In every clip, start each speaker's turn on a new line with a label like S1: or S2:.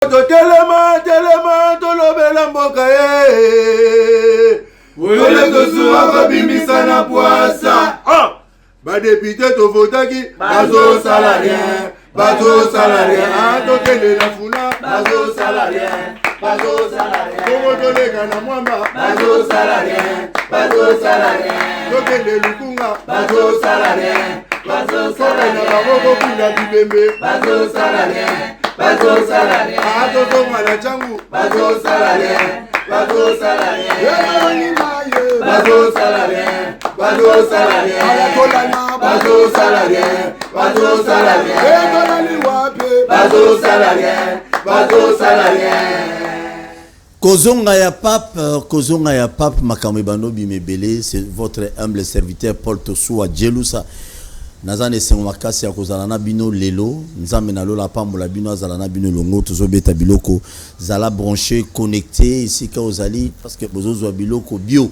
S1: Telema, tolobela mboka Wele tosuwa kabimisa na poasa. Ba député to votaki, bazo salarien. Tokele la funa, bazo salarien. Kongo tolega na mwamba, bazo salarien. Tokele lukunga, bazo salarien. Tokele na baboko kuna bibembe, bazo salarien. Atoto mwana changu, bazo salarien.
S2: Kozonga ya pape makambo bando bimebele, c'est votre humble serviteur Paul Tosoua Djelousa. Nazane sengo makasi ya kozala na bino lelo nzambe na lola pambola bino azala na bino longo tozobeta biloko zala branché connecté ici ka ozali parce que bozozo biloko bio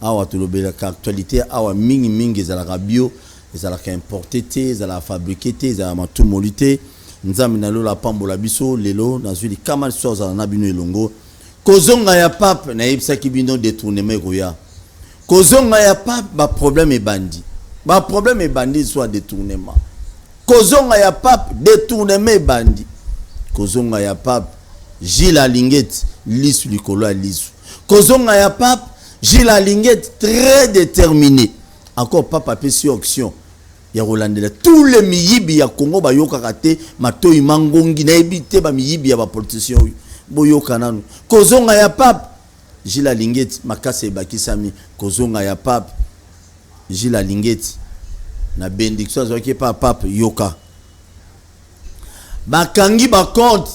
S2: awa tolobela ka actualité awa mingi zala bio zala ka importé te zala fabriqué te zala matumolité nzambe na lola pambola biso lelo nazuli kama so zala na bino longo kozonga ya pape na yebisa ki bino détournement koya kozonga ya pape ba problème e bandi. Ba problème est bandit soit détournement. Kozonga ya pape détournement bandit. Kozonga ya pape Gilles Alinguet lisu likolo lisu. Kozonga ya pape Gilles Alinguet très déterminé. Encore pape a fait action. Ya Rolandela tous les miyibi ya Congo ba yoka kate matoyi mangongi na ebité ba miyibi ya ba politiciens boyoka nanu. Kozonga ya pape Gilles Alinguet makase bakisami kozonga ya pape Gilles Alinguet na bénédiction zoki pa pape yoka bakangi ba compte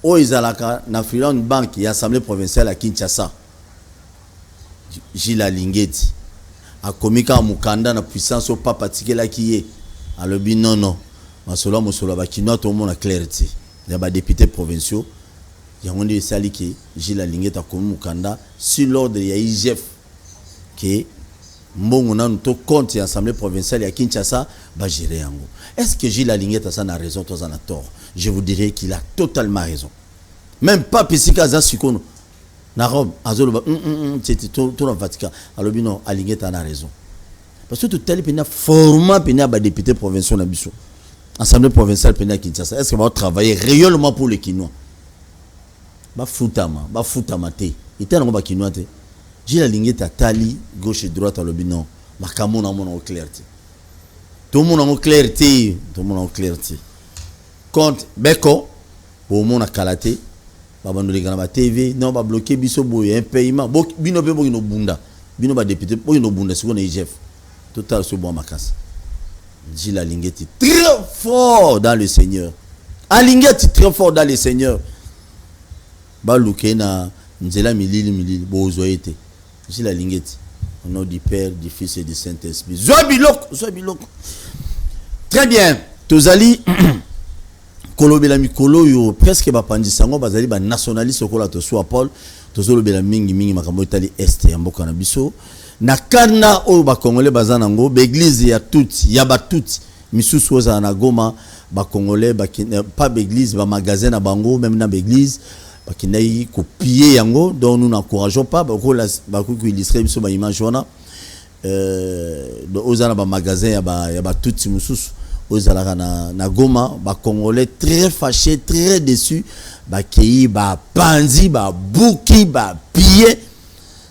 S2: o izalaka na Freeland Bank ya assemblée provinciale à Kinshasa. Gilles Alinguet a komika mukanda na puissance au papa tikela kiye alobi non masolo ba kinoa to mona clarté ya ba députés provinciaux ya ngondi sali ki Gilles Alinguet a komi mukanda sur l'ordre ya IGF que mbongo na to compte ya assemblée provinciale ya Kinshasa ba gérer yango. Est-ce que Gilles Alinguet a ça na raison to ça na tort? Je vous dirais qu'il a totalement raison. Même pas pisika za sikono na Rome azolo c'était tout dans le Vatican. Alors non Alinguet a raison. Parce que tout tel pena format pena ba député provincial na biso. Assemblée provinciale pena Kinshasa. Est-ce que va travailler réellement pour les Kinois? Ba futama te. Ité na ba Kinois te. Gilles Alinguet a tali gauche et droite à l'obino. Makamon na mon clarté. Tout le monde en clarté. Compte Beko, pour mon akalaté, babando les grands TV, non ba bloquer biso boy un paiement. Bino pe boy no bunda. Bino ba député boy no bunda c'est qu'on est chef. Total ce bon makas. Gilles Alinguet est très fort dans le Seigneur. Alinguet est très fort dans le Seigneur. Ba luke na nzela milili bozoete. Gilles Alinguet, au nom du Père, du Fils et du Saint-Esprit. Zoabilok. Très bien. Tozali kolobela mikolo yo presque ba pandisango bazali ba nationaliste kola to soit Paul tozolobela mingi makambo itali est ya mboka na biso na kana o ba congolais bazana ngo ba église ya toutes ya ba toutes misusu oza na Goma ba congolais ba pas ba église ba magasin na bango même na ba église qui n'a copié yango donc nous n'encourageons pas beaucoup illustrer biso ba image wana ozana ba magasin ya ba tout mususu ozala na Goma ba congolais très fâchés très déçus ba kei ba panzi ba buki ba pillé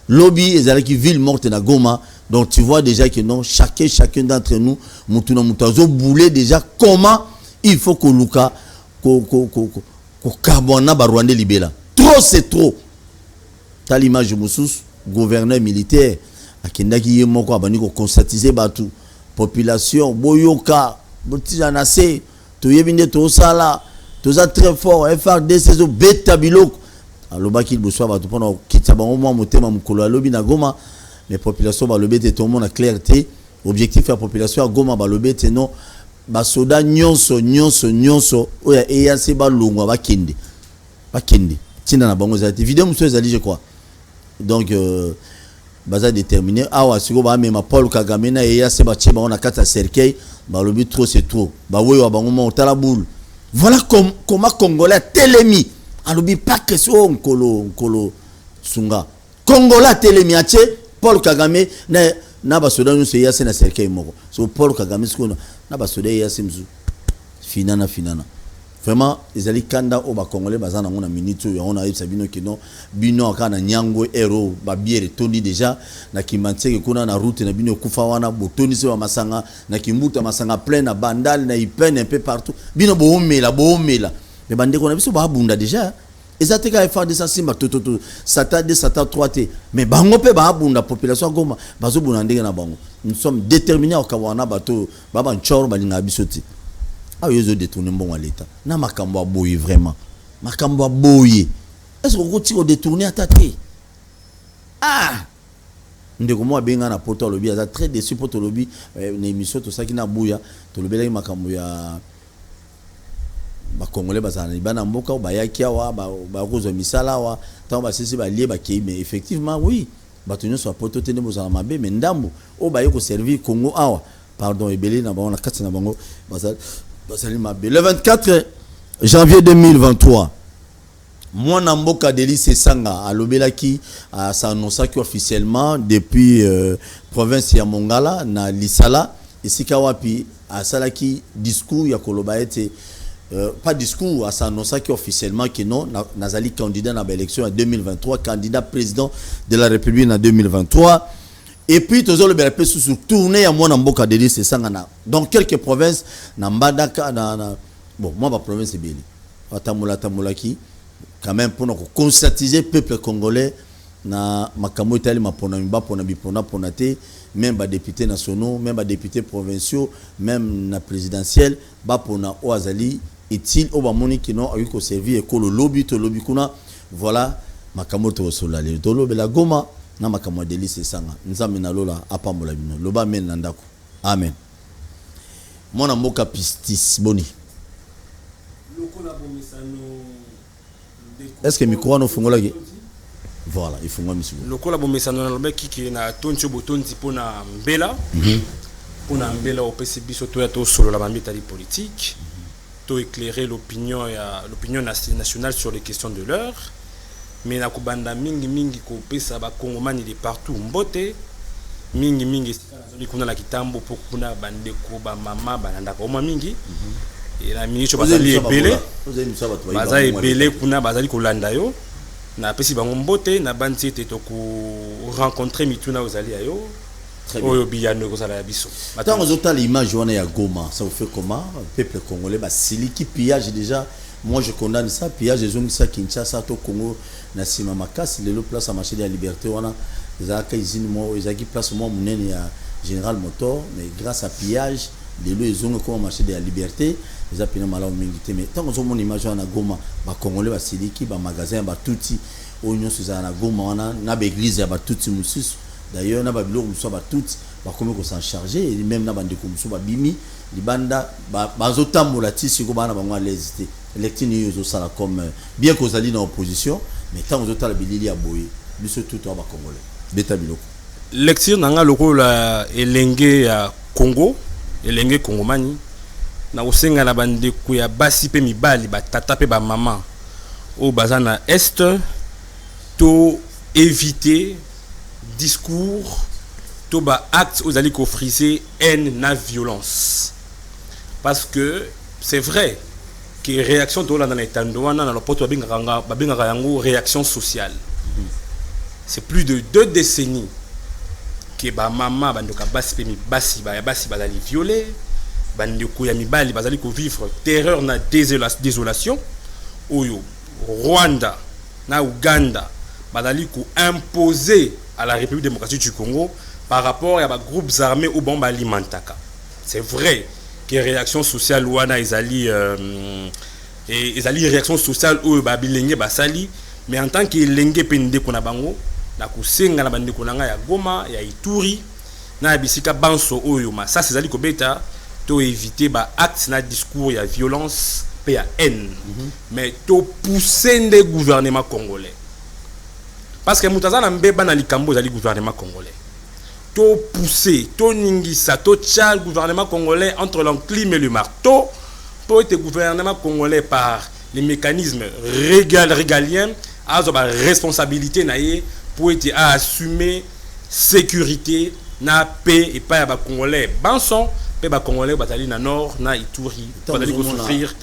S2: lobby ezala qui ville morte na Goma. Donc tu vois déjà que non chacun d'entre nous mutuna mutazo bouler déjà comment il faut que luka ko carbona ba Rwanda libela. Trop c'est trop. T'as l'image de Moussous, gouverneur militaire, à Kendaki Yemoko abani ko conscientiser batu population boyoka botijanase to yebinde to sala to za très fort FRDC zo beta biloko aloba ki boso batu pona kitaba au moins motema mukolo alobi na Goma les populations ba lobete tout le monde a clarté objectif la population à Goma ba lobete non basoda nyonso oya EAC ba longwa bakende tina na bango zati vidéo muso ezali je crois donc baza déterminé awa siko ba mema Paul Kagame na EAC ba tcheba on a kata cercueil ba lobi trop c'est trop ba weyo bango mo tala boule Voilà comment Congolais Télémi. Alobi pas question Nkolo Tsunga. Congolais Télémi ache Paul Kagame na basoda nous c'est na cercueil moko. So Paul Kagame sikono na basoda yasimzu. Finana. Vraiment les ali kanda o ba Congolais bazana ngona minute yo on a eu sabino kino bino kana nyango ero ba biere tondi déjà na kimantseke kuna na route na bino kufa wana botoni se wa masanga na kimbuta masanga plein na bandal na ipene un peu partout bino boomela mais bande ko na biso ba bunda déjà ezateka effort de simba toto sata 2 sata 3 t mais bango pe ba bunda population goma bazo buna ndenge na bango nous sommes déterminés au kawana bato baba nchoro balinga bisoti. Ah, ils ont détourné bon à l'État. Na makambo a boye vraiment. Makambo a boye. Est-ce qu'on continue à détourner à tâter? Ah! Ndeko moi benga na poto lobby, ça très déçu poto lobby, une émission tout ça qui na bouya, to lobby la makambo ya ba congolais bazana bana mboka ba yakia wa ba kozo misala wa, tant ba sisi ba lié ba kei mais effectivement oui, ba tenir sur poto tene bozana mabe mais ndambo o ba yeko servir Congo awa. Pardon, ebele na ba na kati na bango bazali le 24 janvier 2023, moi Namboka Delice Sanga à l'Obelaki s'est annoncé officiellement depuis province ya Mongala na Lisala ici Kawapi à Salaki discours ya koloba été pas discours à s'annoncer officiellement que non Nazali candidat à l'élection en 2023 candidat président de la République en 2023. Et puis toujours le BRP sous tourner à moi Namboka Delice Sanga dans quelques provinces na Mbadaka bon moi ma province c'est Beli Tamula qui quand même pour nous conscientiser peuple congolais na makambo itali mapona mba pona bipona ponate même ba députés nationaux même ba députés provinciaux même na présidentiel ba pona oazali utile o ba moni qui non a eu ko servir ekolo lobby to lobby kuna voilà makambo to solale to lobela goma na makambo Delice Sanga nzambe na lola apambola bino loba men na ndako amen mona mboka pistis boni. Est-ce que micro no fungola ki voilà il fungola misigo
S3: lokola bomesano na lobeki ki na toncho botonzi pona mbela pona mbela au PCB surtout ya to solo la bambita politique to éclairer l'opinion nationale sur les questions de l'heure mais na kubanda mingi ko pesa ba kongomani de partout mbote mingi kuna la kitambo pour kuna bandeko ba mama bananda ko mingi et la ministre bazali ebele kuna bazali kolanda yo na pesi bango mbote na banti ete to ko rencontrer mituna ozali ayo oyo biyano ko sala biso
S2: attends aux autres l'image wana ya Goma ça vous fait comment peuple congolais ba siliki pillage déjà moi je condamne ça pillage les hommes ça Kinshasa to Congo na sima makasi le place à marché de la liberté wana ezaka izini mo ezaki place mo munene ya Général Motor mais grâce à pillage les hommes comme marché de la liberté les apina mala mingi mais tant qu'on mon image na Goma ba congolais ba siliki ba magasin ba tuti onyo suza na Goma wana na ba église ya ba tuti mususu d'ailleurs na ba biloko mususu ba tuti ba comme ko s'en charger et même na bande ko mususu ba bimi libanda ba zotambola tisi ko bana bango à l'hésiter lectini yo sala comme bien que zali na opposition mais tant aux autres la bilili ya boye biso tout ba congolais beta biloko
S3: lecture nanga lokola elenge ya Congo elenge Kongomani na osenga na bandeko ya basi pe mibali ba tata pe ba maman au bazana est to éviter discours to ba acte aux ali ko friser haine na violence parce que c'est vrai que réaction to la dans l'étandoana na lopoto babinga yango réaction sociale c'est plus de 2 décennies que ba mama bandoka basi pe mibasi ba basi bazali violer bandeko ya mibali bazali ko vivre terreur na désolation oyo Rwanda na Uganda bazali ko imposer à la République démocratique du Congo par rapport à ba groupes armés ou bomba alimentaka c'est vrai que réaction sociale wana ezali réaction sociale oyo ba bilenge basali mais en tant que lenge pende kona bango na kusenga na bandeko nanga ya Goma ya Ituri na bisika banso oyo ma ça c'est ali ko beta to éviter ba acte na discours ya violence pe ya haine mais to pousser le gouvernement congolais parce que mutazana mbeba na likambo zali gouvernement congolais to pousser to ningisa to tchal gouvernement congolais entre l'enclume et le marteau pour être gouvernement congolais par les mécanismes régaliens a la responsabilité pour être à assumer sécurité na paix et pas à congolais banson pe ba congolais batali na nord na Ituri batali ko souffrir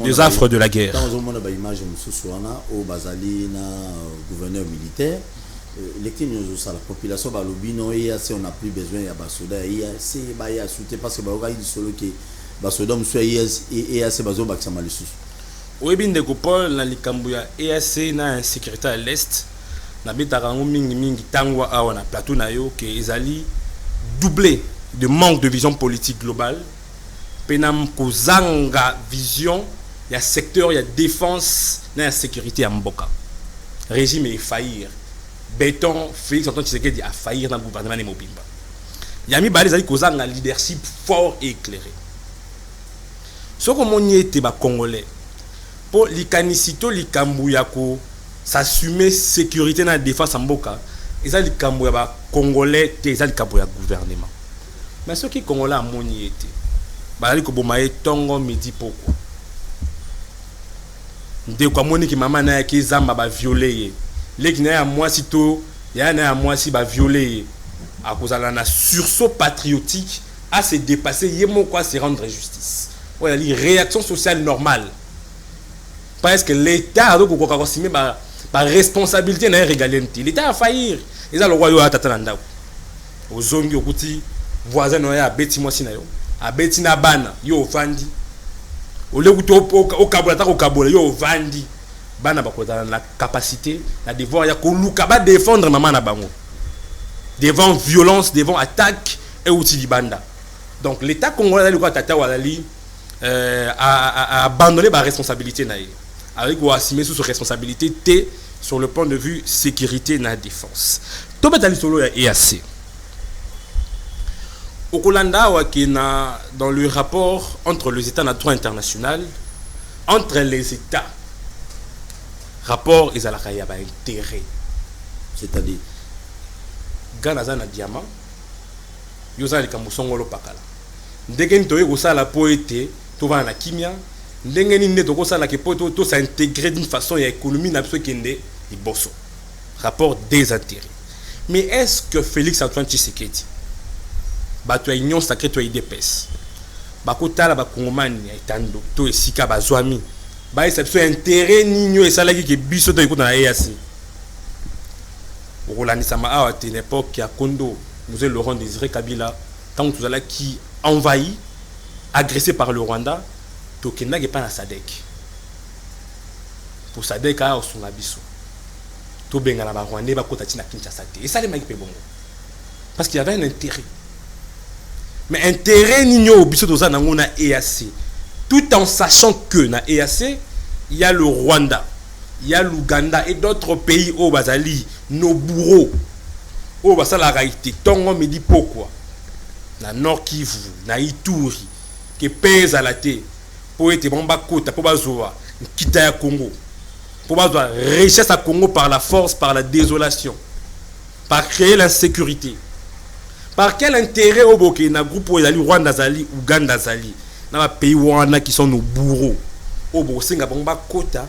S3: des affres de la guerre.
S2: Dans un monde ba image mususuana au bazali na gouverneur militaire les qui nous la population ba lobino et si on n'a plus besoin ya basoda et c'est ba ya souté parce que ba ga di solo que basoda musu et assez bazo ba ksama lesus.
S3: Oyebi ko Paul na likambo ya EAC na insécurité à l'est na betarango mingi tangwa awa na plateau na yo que ezali doublé de manque de vision politique globale penam kozanga vision ya secteur ya défense na ya sécurité ya mboka régime est faillir béton Félix Antoine Tshisekedi a faillir dans le gouvernement de Mobimba yami bali ezali kozanga leadership fort et éclairé soko moni ete ba congolais pour likanisito likambu ya ko s'assumer sécurité na défense mboka ezali likambu ya ba congolais te ezali likambu ya gouvernement mais ceux qui congolais amoni ete bazali ko bomaye tongo midi poko ndeko amoni ki mama na yaki zamba ba violer ye leki na ya mwasi to ya na ya mwasi ba violer ye akozala na sursaut patriotique à se dépasser yemo quoi se rendre justice ouais la réaction sociale normale parce que l'état a donc ko signer ba responsabilité na régalienté l'état a faillir ils a le roi yo atata ndako ozongi okuti voisin no ya beti mwasi na yo abeti na bana yo vandi ole kuto o kabola ta ko kabola yo vandi bana bakozala na capacité na devoir ya ko luka ba défendre maman na bango devant violence devant attaque et outil libanda donc l'état congolais ko tata walali a abandonné ba responsabilité na ye avec ou assumer sous responsabilité T sur le point de vue sécurité na défense to betali solo ya EAC Okolanda wakina dans le rapport entre les États na droit international entre les États rapport ezalaka ya ba intérêt
S2: c'est-à-dire
S3: Ghana za na diamant yoza likambo songolo pakala ndenge ntoye kosala po ete tovana na kimia ndenge nini to kosala ke po to s'intégrer d'une façon ya économie na biso kende liboso rapport des intérêts mais est-ce que Félix Antoine Tshisekedi bato ya union sacrée to IDPS bakotala bakongomani ya itando to esika bazwami ba esa biso intérêt ninyo esalaki ke biso to ekota na EAC okolandisama awa te l'époque ya Kondo nous Laurent Désiré Kabila tant que tout qui envahi agressé par le Rwanda to kendaki pa na SADC pour SADC a osunga biso to benga na ba Rwandais bakota tina Kinshasa te esale maki pe bongo parce qu'il y avait un intérêt mais intérêt nino biso toza nango na EAC tout en sachant que na EAC il y a le Rwanda il y a l'Ouganda et d'autres pays au bazali nos bourreaux au basala raité tongo me dit pourquoi na Nord Kivu na Ituri que pèse à la terre pour être bomba kota pour bazoa kita ya Congo pour bazoa richesse à Congo par la force par la désolation par créer l'insécurité. Par quel intérêt au Boké na groupe Rwanda Zali, Ouganda Zali, na pays wana qui sont nos bourreaux au Bosenga Bamba Kota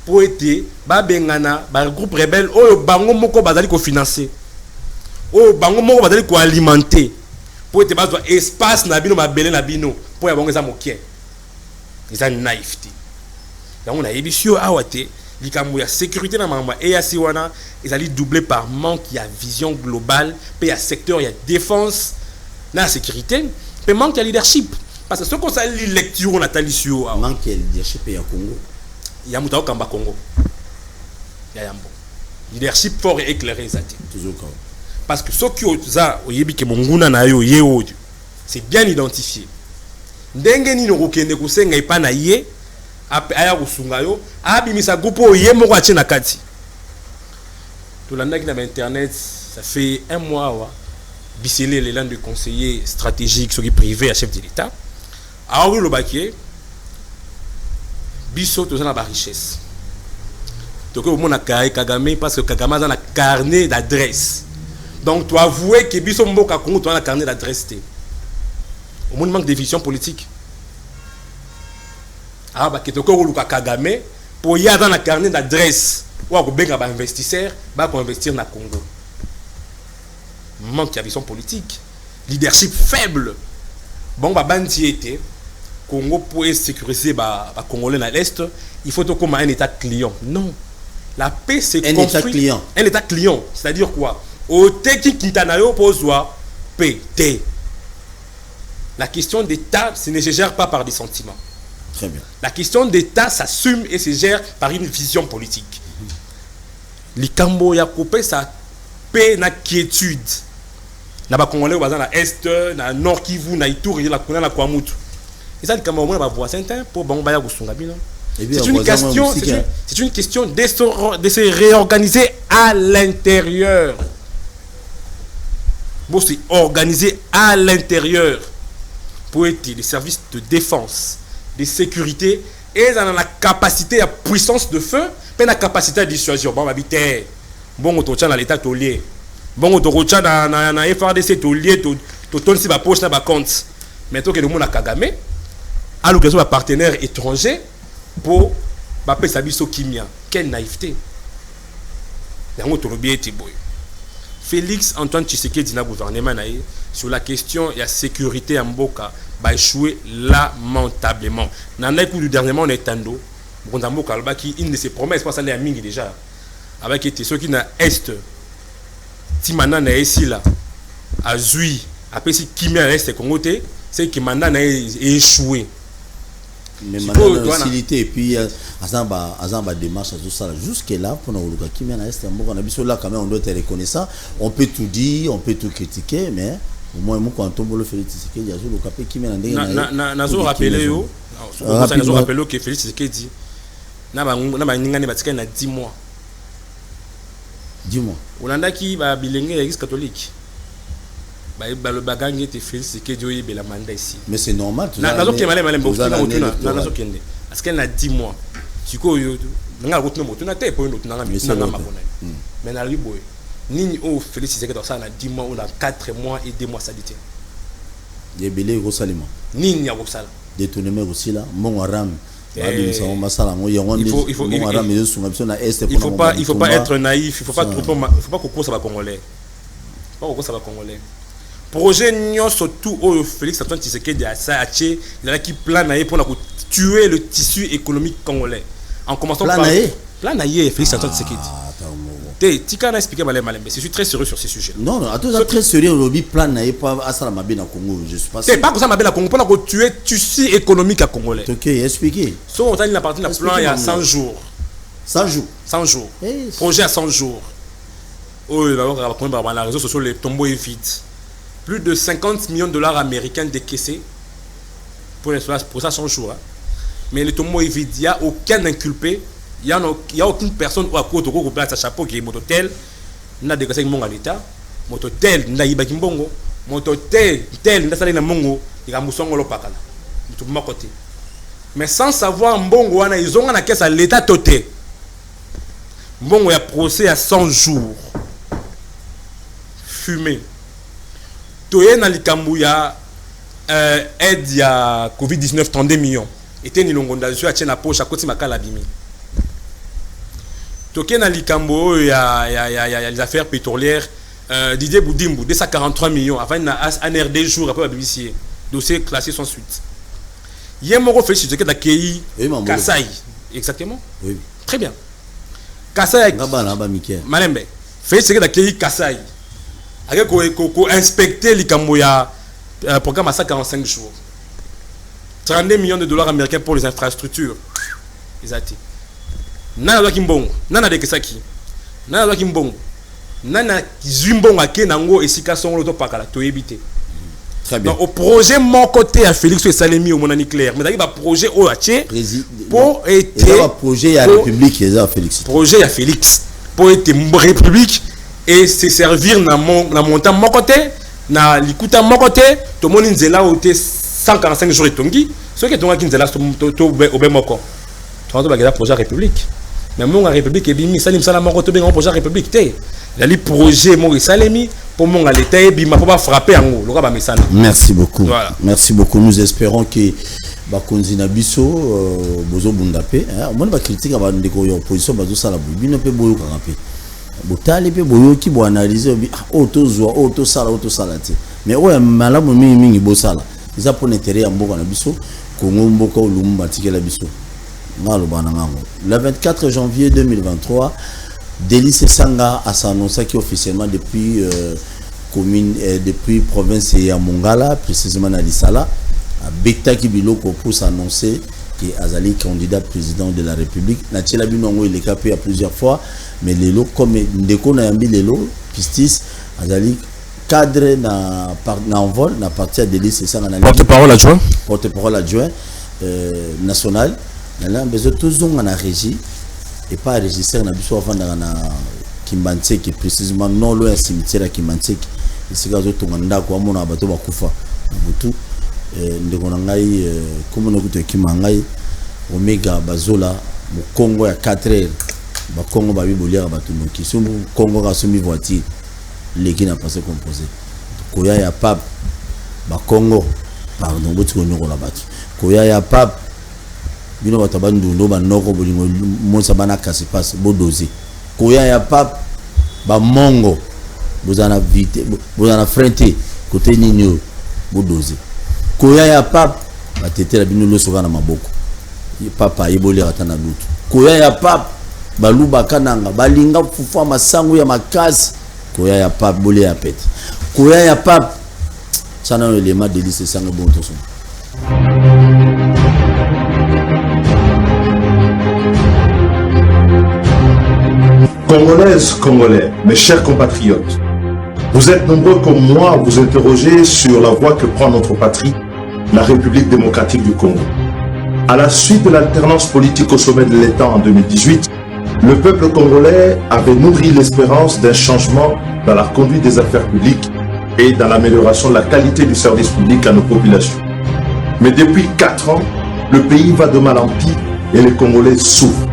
S3: pour être ba bengana ba groupe rebelle au bango moko bazali ko financer au bango moko bazali ko alimenter pour être bazwa espace na bino ba belé na bino pour ya bango za mokie ils ont naïveté donc on a ébisio awate likambo ya sécurité na mama EAC wana ezali doublé par manque ya vision globale pe ya secteur ya défense na sécurité pe manque ya leadership parce que ce qu'on ça lecture on a talisio
S2: manque ya leadership ya Congo
S3: ya muta okamba Congo ya yambo leadership fort et éclairé zati
S2: toujours comme
S3: parce que ce qui oza oyebi ke monguna na yo yeo c'est bien identifié ndenge ni nokokende kusenga ipa na ye aya kusunga yo abimisa groupe ye moko atie na kati tolandaki na internet ça fait un mois wa biselé l'élan de conseiller stratégique soki privé à chef de l'état awi lobaki biso tozana ba richesse donc au mona Kagame parce que Kagame a un carnet d'adresse donc tu avouer que biso mboka Congo tu as un carnet d'adresse au monde manque de vision politique ah ba ketoko luka Kagame pour y avoir un carnet d'adresse ou à benga ba investisseur ba ko investir na Congo. Manque de vision politique, leadership faible. Bon ba bandi était Congo pour sécuriser ba Congolais dans l'est, il faut tout comme un état client. Non. La paix c'est construit un état client, c'est-à-dire quoi? Au teki kitanayo poswa PT. La question d'État ne se gère pas par des sentiments.
S2: Très bien.
S3: La question d'État s'assume et se gère par une vision politique. Likambo ya coupé sa paix na quiétude. Na ba Congolais bazan na est, na nord Kivu, na Ituri, la Kuna na Kwamutu. Et ça likambo mo ba voisin pour bon baya kusunga bino. C'est une question de se réorganiser à l'intérieur. Bon, c'est organiser à l'intérieur pour être les services de défense, de sécurité et dans la capacité à puissance de feu, mais la capacité à dissuasion. Bon, habiter. Bon, on tient dans l'état taulier. Bon, on tient dans la FRDC taulier, tu tournes si ma poche na ba compte. Mais toi que le monde a Kagame, à l'occasion d'un partenaire étranger pour baper sa biso kimia. Quelle naïveté. Yango to lobi eti boy. Félix Antoine Tshisekedi na gouvernement naïe sur la question de la sécurité en Mboka va échouer lamentablement. Dans le coup du dernièrement on est tando. Mboka qui une de ses promesses pas ça les mingi déjà. Avec été ceux qui na est Timana na ici là a Zui après si kimia reste Congoté c'est que Manda na échoué.
S2: Mais maintenant facilité et puis azamba démarche tout ça jusque là pour nous le qui mène à est on a biso là quand même on doit être reconnaissant, on peut tout dire, on peut tout critiquer mais au moins moi quand on tombe le Félix Tshisekedi a le capé qui mène
S3: na zo rappeler yo ça na zo rappeler que Félix Tshisekedi na ba ningani batika na 10 mois Olanda qui ba bilenge l'église catholique ba le bagangi était Félix Tshisekedi oyebela mandat ici.
S2: Mais c'est normal tout
S3: ça. Na zo kemale male mbokina na zo kende. Parce qu'elle a 10 mois. Siko yo nga rotuna motuna te po notuna nga mituna mabona. Mais na liboy. Nini o Félix Tshisekedi ça na 10 mois ou na 4 mois et 2 mois sadité.
S2: Yebele Rosalima.
S3: Nini ya Rosala.
S2: Détournement aussi là, mon aram. Il
S3: faut pas être naïf, il faut pas qu'on ça va congolais. Pas qu'on ça va congolais. Projet nyon surtout au Félix Antoine Tshisekedi a ça il a qui plan pour tuer le tissu économique congolais. En commençant par plan naïe Félix Antoine Tshisekedi. Tika n'a expliqué malem mais je suis très sérieux sur ces sujets.
S2: Non, attends, très sérieux aujourd'hui plan naïe pas à ça mabé na Congo, je suis pas.
S3: C'est pas comme ça mabé na Congo pour tuer tissu économique à congolais.
S2: OK, expliquez.
S3: So on a la partie de la plan il y a 100 jours.
S2: 100 jours.
S3: 100 jours. Projet à 100 jours. Oh, la réseaux sociaux les tombeaux est vide. Plus de 50 millions de dollars américains décaissés pour ça 100 jours. Hein. Mais le tombeau est vide, il n'y a aucun inculpé, il n'y a aucune personne au côté de sa chapeau qui est mototel, n'a décaissé mon l'État, mototel, n'a pas de bongo, mototel, n'a pas de mongo, il a moussongo le pakala. Tout mon côté. Mais sans savoir mbongo, ils ont un caisse à l'État toté. Mbongo a procès à 100 jours. Fumé. Toye na likambu ya aide ya Covid-19 32 millions. Était ni longondation a tient la poche à côté makala bimi. Toke na likambu ya les affaires pétrolières Didier Boudimbu 243 millions avant un RD jour après la BBC. Dossier classé sans suite. Yemoro fait ce que d'accueillir Kassai. Exactement.
S2: Oui.
S3: Très bien. Kassai. Malembe. Fait ce que d'accueillir Kassai. Avec inspecter les Kamboya programme à 145 jours. 32 millions de dollars américains pour les infrastructures. Exact. Nana Kimbong, Nana de Kesaki, Nana Kimbong, Nana Zimbong à Kenango et Sikason Lotopakala, to éviter.
S2: Très bien.
S3: Donc, au projet mon côté à Félix et Salemi au Monani Claire, mais il y a un projet au Haché pour être.
S2: Il y a un projet à la République, il y a Félix.
S3: Projet à Félix pour être République. Et se servir dans montant mon côté, dans l'écoute mon côté, tout le monde est là où 145 jours et tongi, ceux qui sont là qui sont là au Bémoko. Tu vois, il y a un projet République. Mais mon République est bien, ça n'est pas mon côté, un projet République. Il y a des projets, mon Salemi, pour mon l'État, il ne faut pas frapper en haut.
S2: Merci beaucoup.
S3: Voilà.
S2: Merci beaucoup. Nous espérons que bakonzi na biso bozo bunda pe omoni ba critique ba ndeko ya opposition bazo sala bino pe boyo kaka pe botali pe boyo ki bo analyser auto sala te mais oya malamu mingi bo sala isa pour l'intérêt ya mboka na biso Kongo mboka olumba tikela biso ngalo bana ngango. Le 24 janvier 2023 Délice Sanga a annoncé officiellement depuis depuis province ya Mongala, précisément à Lissala, à Bekta Kibiloko pour s'annoncer que Azali candidat président de la République. Natchela Binongo il est capé à plusieurs fois, mais Lelo comme Ndeko na yambi Lelo pistis Azali cadre na envol na partie à Délice Sanga na
S3: porte-parole adjoint national. Là besoin toujours en régie et pas enregistrer na biso avant na Kimbantseki précisément non loin cimetière à Kimbantseki ici gazo tonganda ko amona bato bakufa butu ndeko na ngai comme no kuto kimangai omega bazola mu Congo ya 4h ba Congo ba bibolia bato no kisumbu Congo ka sumi voiture leki na passé composé koya ya pap ba Congo pardon butu ko nyoko la bato koya ya pap bino batabandu ndo banoko bolingo monsa bana kasi passe bodozi koya ya pap ba mongo bozana vite bozana frente côté ninyo bodozi koya ya pap batetela bino loso kana maboko papa yeboli atana lutu koya ya pap baluba kananga balinga fufa masango ya makasi koya ya pap boli ya pete koya ya pap sana le lema Délice Sanga bonto so.
S4: Congolaises, Congolais, mes chers compatriotes, vous êtes nombreux comme moi à vous interroger sur la voie que prend notre patrie, la République démocratique du Congo. À la suite de l'alternance politique au sommet de l'État en 2018, le peuple congolais avait nourri l'espérance d'un changement dans la conduite des affaires publiques et dans l'amélioration de la qualité du service public à nos populations. Mais depuis 4 ans, le pays va de mal en pis et les Congolais souffrent.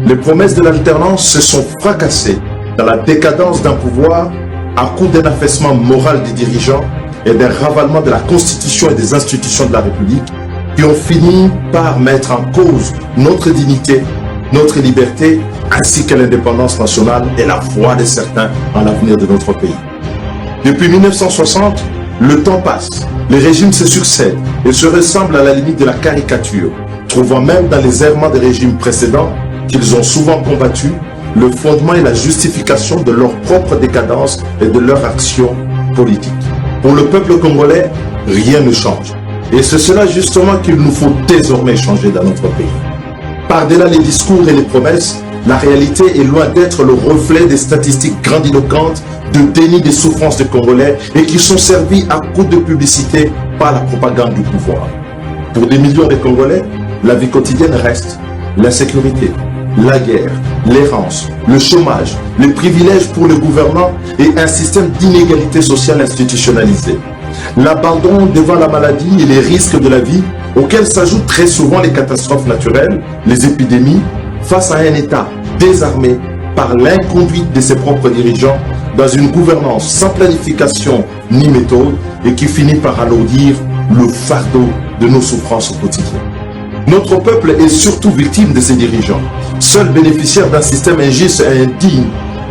S4: Les promesses de l'alternance se sont fracassées dans la décadence d'un pouvoir à coup d'un affaissement moral des dirigeants et d'un ravalement de la Constitution et des institutions de la République qui ont fini par mettre en cause notre dignité, notre liberté, ainsi que l'indépendance nationale et la foi de certains en l'avenir de notre pays. Depuis 1960, le temps passe, les régimes se succèdent et se ressemblent à la limite de la caricature, trouvant même dans les errements des régimes précédents qu'ils ont souvent combattu, le fondement et la justification de leur propre décadence et de leur action politique. Pour le peuple congolais, rien ne change. Et c'est cela justement qu'il nous faut désormais changer dans notre pays. Par-delà les discours et les promesses, la réalité est loin d'être le reflet des statistiques grandiloquentes de déni des souffrances des Congolais et qui sont servies à coups de publicité par la propagande du pouvoir. Pour des millions de Congolais, la vie quotidienne reste l'insécurité, la guerre, l'errance, le chômage, les privilèges pour les gouvernants et un système d'inégalité sociale institutionnalisé. L'abandon devant la maladie et les risques de la vie, auxquels s'ajoutent très souvent les catastrophes naturelles, les épidémies, face à un État désarmé par l'inconduite de ses propres dirigeants dans une gouvernance sans planification ni méthode et qui finit par alourdir le fardeau de nos souffrances au quotidien. Notre peuple est surtout victime de ses dirigeants, seul bénéficiaire d'un système injuste et indigne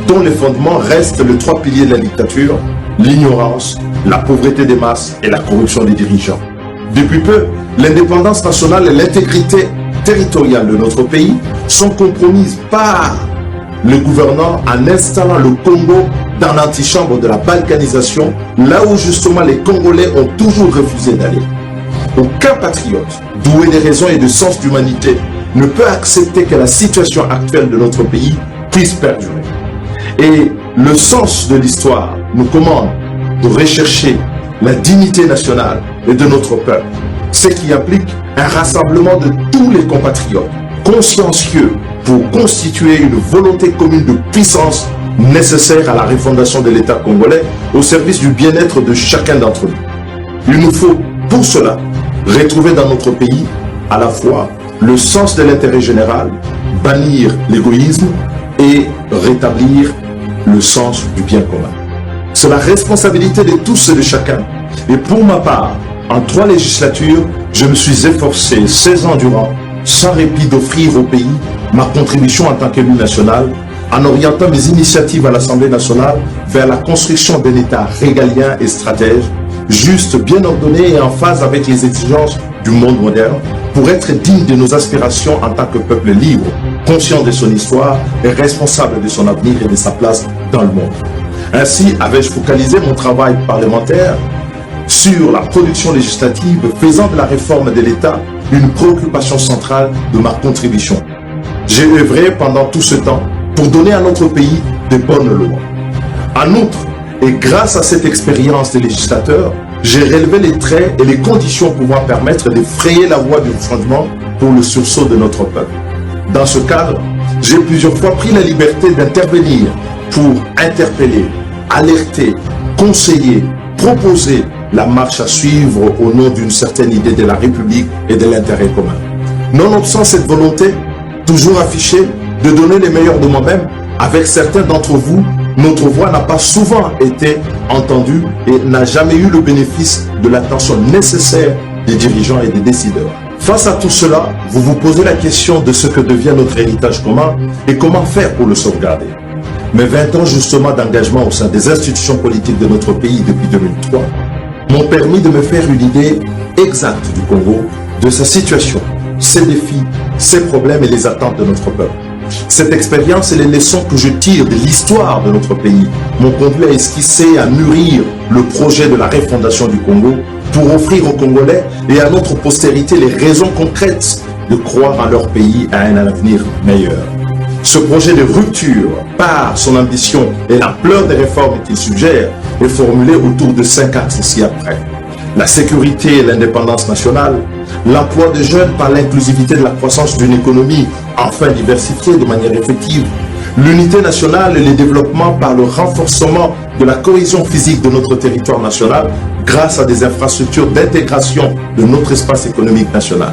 S4: dont les fondements restent les 3 piliers de la dictature, l'ignorance, la pauvreté des masses et la corruption des dirigeants. Depuis peu, l'indépendance nationale et l'intégrité territoriale de notre pays sont compromises par le gouvernant en installant le Congo dans l'antichambre de la balkanisation, là où justement les Congolais ont toujours refusé d'aller. Aucun patriote, doué de raison et de sens d'humanité, ne peut accepter que la situation actuelle de notre pays puisse perdurer. Et le sens de l'histoire nous commande de rechercher la dignité nationale et de notre peuple, ce qui implique un rassemblement de tous les compatriotes, consciencieux pour constituer une volonté commune de puissance nécessaire à la refondation de l'État congolais au service du bien-être de chacun d'entre nous. Il nous faut, pour cela, retrouver dans notre pays à la fois le sens de l'intérêt général, bannir l'égoïsme et rétablir le sens du bien commun. C'est la responsabilité de tous et de chacun. Et pour ma part, en 3 législatures, je me suis efforcé 16 ans durant, sans répit, d'offrir au pays ma contribution en tant qu'élu national, en orientant mes initiatives à l'Assemblée nationale vers la construction d'un État régalien et stratège, juste, bien ordonné et en phase avec les exigences du monde moderne, pour être digne de nos aspirations en tant que peuple libre, conscient de son histoire et responsable de son avenir et de sa place dans le monde. Ainsi, avais-je focalisé mon travail parlementaire sur la production législative, faisant de la réforme de l'État une préoccupation centrale de ma contribution. J'ai œuvré pendant tout ce temps pour donner à notre pays de bonnes lois. En outre, et grâce à cette expérience de législateur, j'ai relevé les traits et les conditions pouvant permettre de frayer la voie du changement pour le sursaut de notre peuple. Dans ce cadre, j'ai plusieurs fois pris la liberté d'intervenir pour interpeller, alerter, conseiller, proposer la marche à suivre au nom d'une certaine idée de la République et de l'intérêt commun. Nonobstant cette volonté, toujours affichée, de donner les meilleurs de moi-même, avec certains d'entre vous, notre voix n'a pas souvent été entendue et n'a jamais eu le bénéfice de l'attention nécessaire des dirigeants et des décideurs. Face à tout cela, vous vous posez la question de ce que devient notre héritage commun et comment faire pour le sauvegarder. Mes 20 ans justement d'engagement au sein des institutions politiques de notre pays depuis 2003 m'ont permis de me faire une idée exacte du Congo, de sa situation, ses défis, ses problèmes et les attentes de notre peuple. Cette expérience et les leçons que je tire de l'histoire de notre pays m'ont conduit à esquisser, à mûrir le projet de la refondation du Congo pour offrir aux Congolais et à notre postérité les raisons concrètes de croire en leur pays à un avenir meilleur. Ce projet de rupture, par son ambition et l'ampleur des réformes qu'il suggère, est formulé autour de 5 axes ci-après. La sécurité et l'indépendance nationale, l'emploi des jeunes par l'inclusivité de la croissance d'une économie enfin diversifiée de manière effective, l'unité nationale et le développement par le renforcement de la cohésion physique de notre territoire national grâce à des infrastructures d'intégration de notre espace économique national.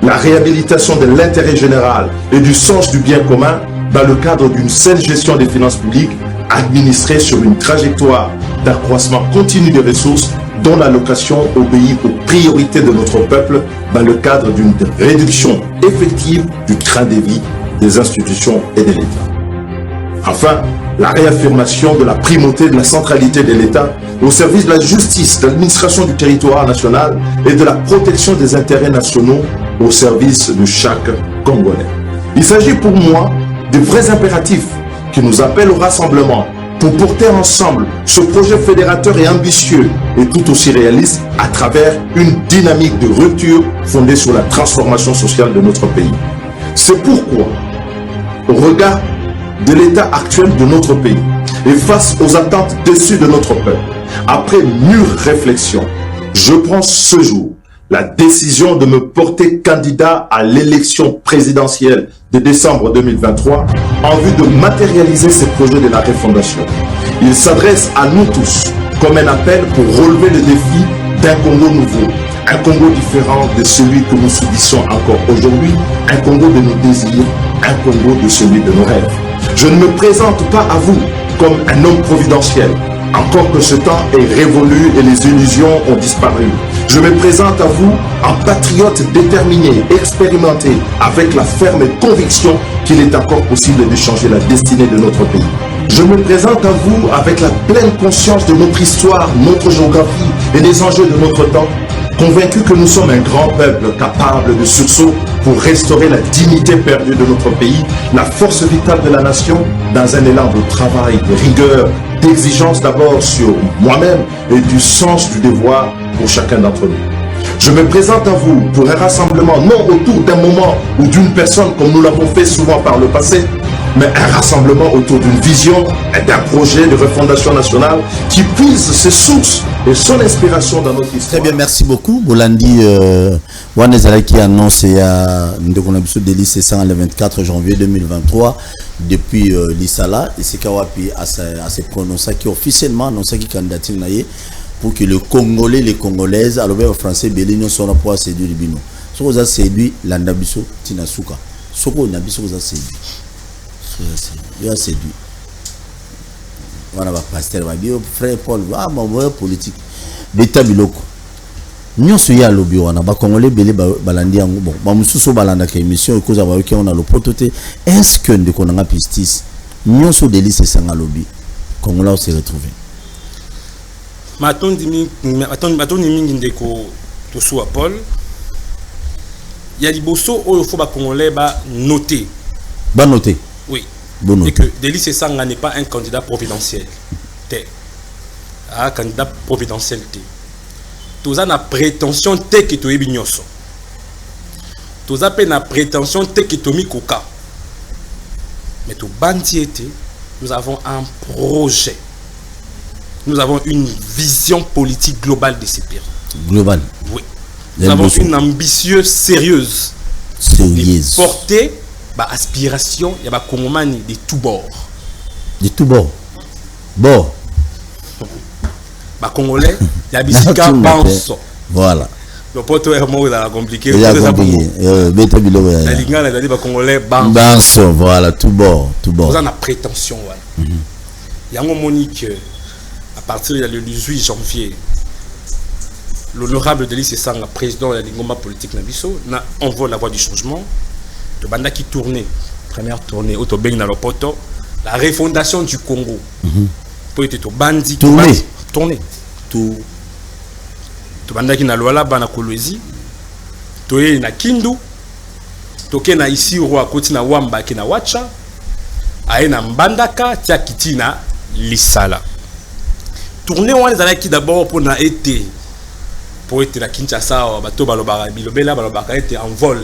S4: La réhabilitation de l'intérêt général et du sens du bien commun dans le cadre d'une saine gestion des finances publiques administrée sur une trajectoire d'accroissement continu des ressources dont l'allocation obéit aux priorités de notre peuple dans le cadre d'une réduction effective du train de vie des institutions et de l'État. Enfin, la réaffirmation de la primauté de la centralité de l'État au service de la justice, de l'administration du territoire national et de la protection des intérêts nationaux au service de chaque Congolais. Il s'agit pour moi de vrais impératifs qui nous appellent au rassemblement pour porter ensemble ce projet fédérateur et ambitieux et tout aussi réaliste à travers une dynamique de rupture fondée sur la transformation sociale de notre pays. C'est pourquoi, au regard de l'état actuel de notre pays et face aux attentes déçues de notre peuple, après mûre réflexion, je prends ce jour la décision de me porter candidat à l'élection présidentielle de décembre 2023 en vue de matérialiser ces projets de la refondation. Il s'adresse à nous tous comme un appel pour relever le défi d'un Congo nouveau, un Congo différent de celui que nous subissons encore aujourd'hui, un Congo de nos désirs, un Congo de celui de nos rêves. Je ne me présente pas à vous comme un homme providentiel, encore que ce temps est révolu et les illusions ont disparu. Je me présente à vous en patriote déterminé, expérimenté, avec la ferme conviction qu'il est encore possible de changer la destinée de notre pays. Je me présente à vous avec la pleine conscience de notre histoire, notre géographie et des enjeux de notre temps, convaincu que nous sommes un grand peuple capable de sursaut pour restaurer la dignité perdue de notre pays, la force vitale de la nation, dans un élan de travail, de rigueur, d'exigence d'abord sur moi-même et du sens du devoir pour chacun d'entre nous. Je me présente à vous pour un rassemblement non autour d'un moment ou d'une personne comme nous l'avons fait souvent par le passé, mais un rassemblement autour d'une vision et d'un projet de refondation nationale qui puise ses sources et son inspiration dans notre histoire.
S2: Très bien, merci beaucoup. Bolandi Wanezala qui annonce le 24 janvier 2023 depuis l'Issala et c'est Kawapi à se prononcer qui officiellement annoncé qui candidature pour que le Congolais, les Congolaises, alors le français, Béligno sont pour séduire le bino. Ce que vous avez séduit, l'Andabiso, Tinasuka. Ce que vous avez séduit. Il a séduit. Voilà, pasteur va dire, frère Paul, mon frère politique. Beta Biloko. nyonso ya lobi wana ba congolais belé balandi yango bon ba mususu balanda ka émission e koza ba ki on a le prototé est-ce que ndeko na pistis nyonso Délice Esanga lobi congolais se retrouver
S3: matondi mingi ndeko tosuwa Paul ya liboso oyo faut ba congolais ba noter oui
S2: bon
S3: et que Délice Esanga n'est pas un candidat providentiel un candidat providentiel toza na prétention te que toyebi nyonso toza pe na prétention te que tomi koka mais to bandi ete nous avons un projet, nous avons une vision politique globale de ces pays.
S2: Globale.
S3: Oui. Nous avons une ambitieuse sérieuse porter bah aspiration il y a ba Congomani de tous bords.
S2: De tous bords. Bord.
S3: Bah Congolais, il y a bisika pense.
S2: Voilà.
S3: Le poteau est mort dans la compliqué.
S2: La
S3: ligne là dit ba Congolais
S2: pense. Voilà, tout bord, tout bord.
S3: Vous en a prétention voilà. Il y a un Monique à partir du 18 janvier. L'honorable Délice Esanga, président de la Lingomba politique Nabiso, envoie la voie du changement. De banda qui tournait, première tournée, Autobeng dans le poto, la refondation du Congo. Pour être au bandit, tourner. Tout banda qui n'a loala bana kolwezi, toye na Kindu, toke na ici roi koti na Wamba ki na Wacha, aye na Mbandaka, tia kiti na Lisala. Tourner on les qui d'abord pour na été. Pour être à Kinshasa, bateau balobara bilobela balobara était en vol.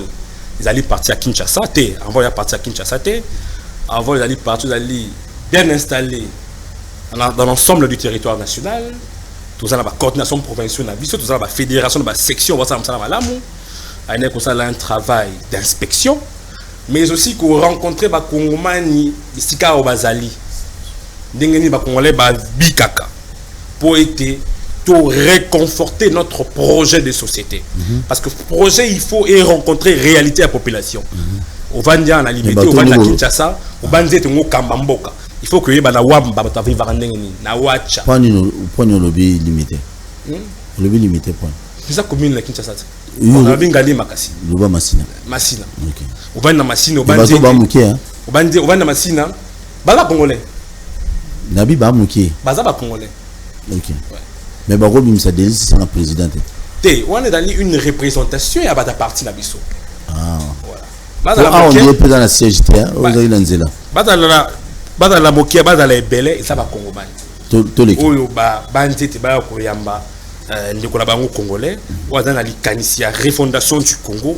S3: Ils allaient partir à Kinshasa, en vol ils partir à Kinshasa, en vol ils allaient partir, ils allaient bien installés dans l'ensemble du territoire national. Tout ça la coordination provinciale, tout ça la fédération, la section, ça a un travail d'inspection, mais aussi qu'on rencontrer ba Congomani, Sika Obazali, Dengeni ba Congolais ba Bikaka pour être pour réconforter notre projet de société. Parce que projet, il faut y rencontrer réalité à la population. Au Vandia, on a limité, au Vandia Kinshasa, au Vandia, on a Kambamboka. Il faut que y ait na Wamba, na Wacha.
S2: Point de lobby limité. Lobby limité, point.
S3: C'est ça commune la Kinshasa. On a bien gagné Makasi.
S2: Loba Massina.
S3: Massina.
S2: Ok.
S3: Au Vandia Massina, au
S2: Vandia.
S3: Au Vandia Massina. Baza Congolais.
S2: Nabi Bamouké.
S3: Baza Congolais.
S2: Ok. Mais Baro Bimsa Délice c'est la présidente.
S3: On est dans une représentation et à bata partie la biso.
S2: Ah.
S3: Voilà.
S2: On est peu dans la CGT, on est dans Zela.
S3: Bata la mokia bata la belé et ça va Congomani.
S2: Tous les.
S3: Oyo ba bandi te ba koyamba ndeko la bango congolais, ou dans la likanisia refondation du Congo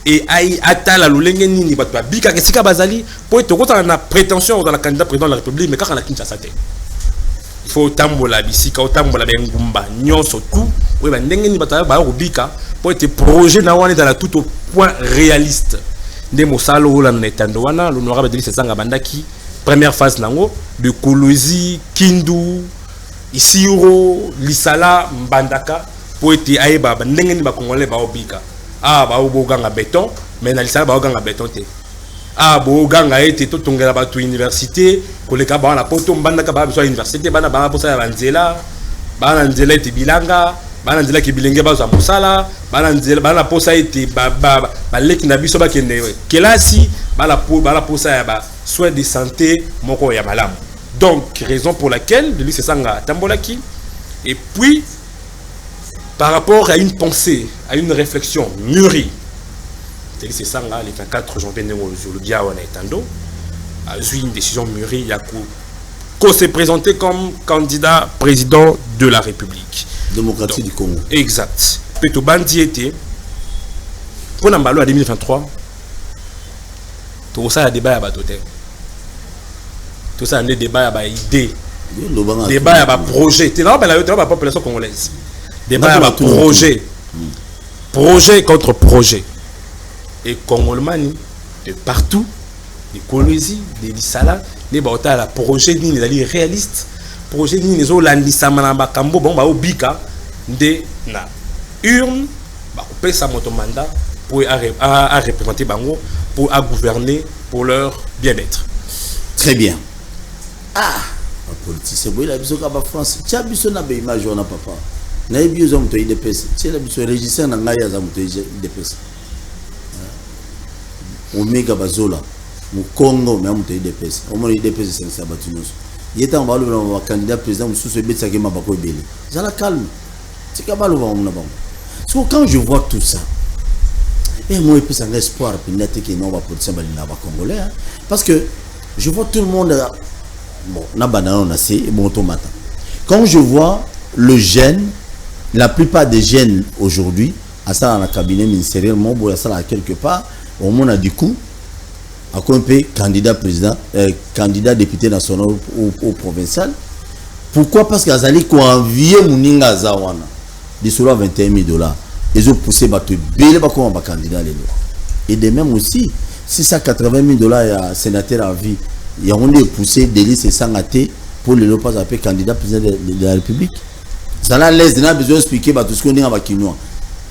S3: et ai atala lolenge nini bato ba bika kesika bazali pour être contre la prétention dans la candidat président de la République mais quand on a Kinshasa te. Il faut tambola bisika tambola bengumba nyonso tout oui ba ndenge ni batala ba robika pour être projet na wana dans la tout au point réaliste de mosalo ola na etando wana l'honorable Délice Esanga bandaki première phase nango de Kolozi Kindu Isiro Lisala Mbandaka pour être aeba ndenge ni ba congolais ba obika ba oboganga béton mais na Lisala ba oboganga béton te boganga ete to tongela ba to université koleka ba na poto mbandaka ba so université bana ba posa ya banzela bana nzela ete bilanga bana nzela ki bilenge ba za musala bana nzela bana posa ete ba leki na biso ba kende kelasi bala posa ya ba soins de santé moko ya malamu. Donc raison pour laquelle Délice Esanga tambolaki et puis par rapport à une pensée, à une réflexion mûrie Délice Esanga le 24 janvier sur le dia wana etando a eu une décision mûrie qu'on s'est présenté comme candidat président de la République
S2: démocratique du Congo.
S3: Exact. Peto bandi était pour Nambalo en 2023 tout ça a débat à batoté. Tout ça a un débat à idée. Débat à projet. C'est là la population congolaise. Débat à projet. Projet contre projet. Et Congolmani de partout, des Kolozi, des Lisala, des Baota, la projet ni les réalistes, projet ni les Olandisa Manamba Kambo, bon, Bika, de na urne, payer sa motomanda pour à représenter Bango, pour à gouverner pour leur bien-être.
S2: Très bien. Ah, la politique, c'est bon, il a besoin de la France. Tu as besoin de l'image, on a papa. na yebi oza moto IDPS tiela biso régisseur na ngai aza moto IDPS omega bazola mu Congo mais moto IDPS omona IDPS c'est ça batunoso yeta mbalo na candidat président mususu ebetsaki mabako ebele zala calme tika balo ba mona bango so quand je vois tout ça et moi il peut s'en espoir peut-être que non va politicien balina ba congolais parce que je vois tout le monde bon na banana na c'est bon tomata quand je vois le jeune la plupart des jeunes aujourd'hui à ça dans le cabinet ministériel mon boya ça quelque part au monde a du coup à quoi candidat président candidat député national au provincial. Pourquoi? Parce qu'Azali ko envié Mouninga Zawana de sur $21,000 ils ont poussé bateau belé ba comme ba candidat lelo et de même aussi $680,000 à sénateur à vie il y a on est poussé délice et sangaté pour le pas appeler candidat président de la République ça là l'aise n'a besoin expliquer ba tout ce qu'on dit en bakinois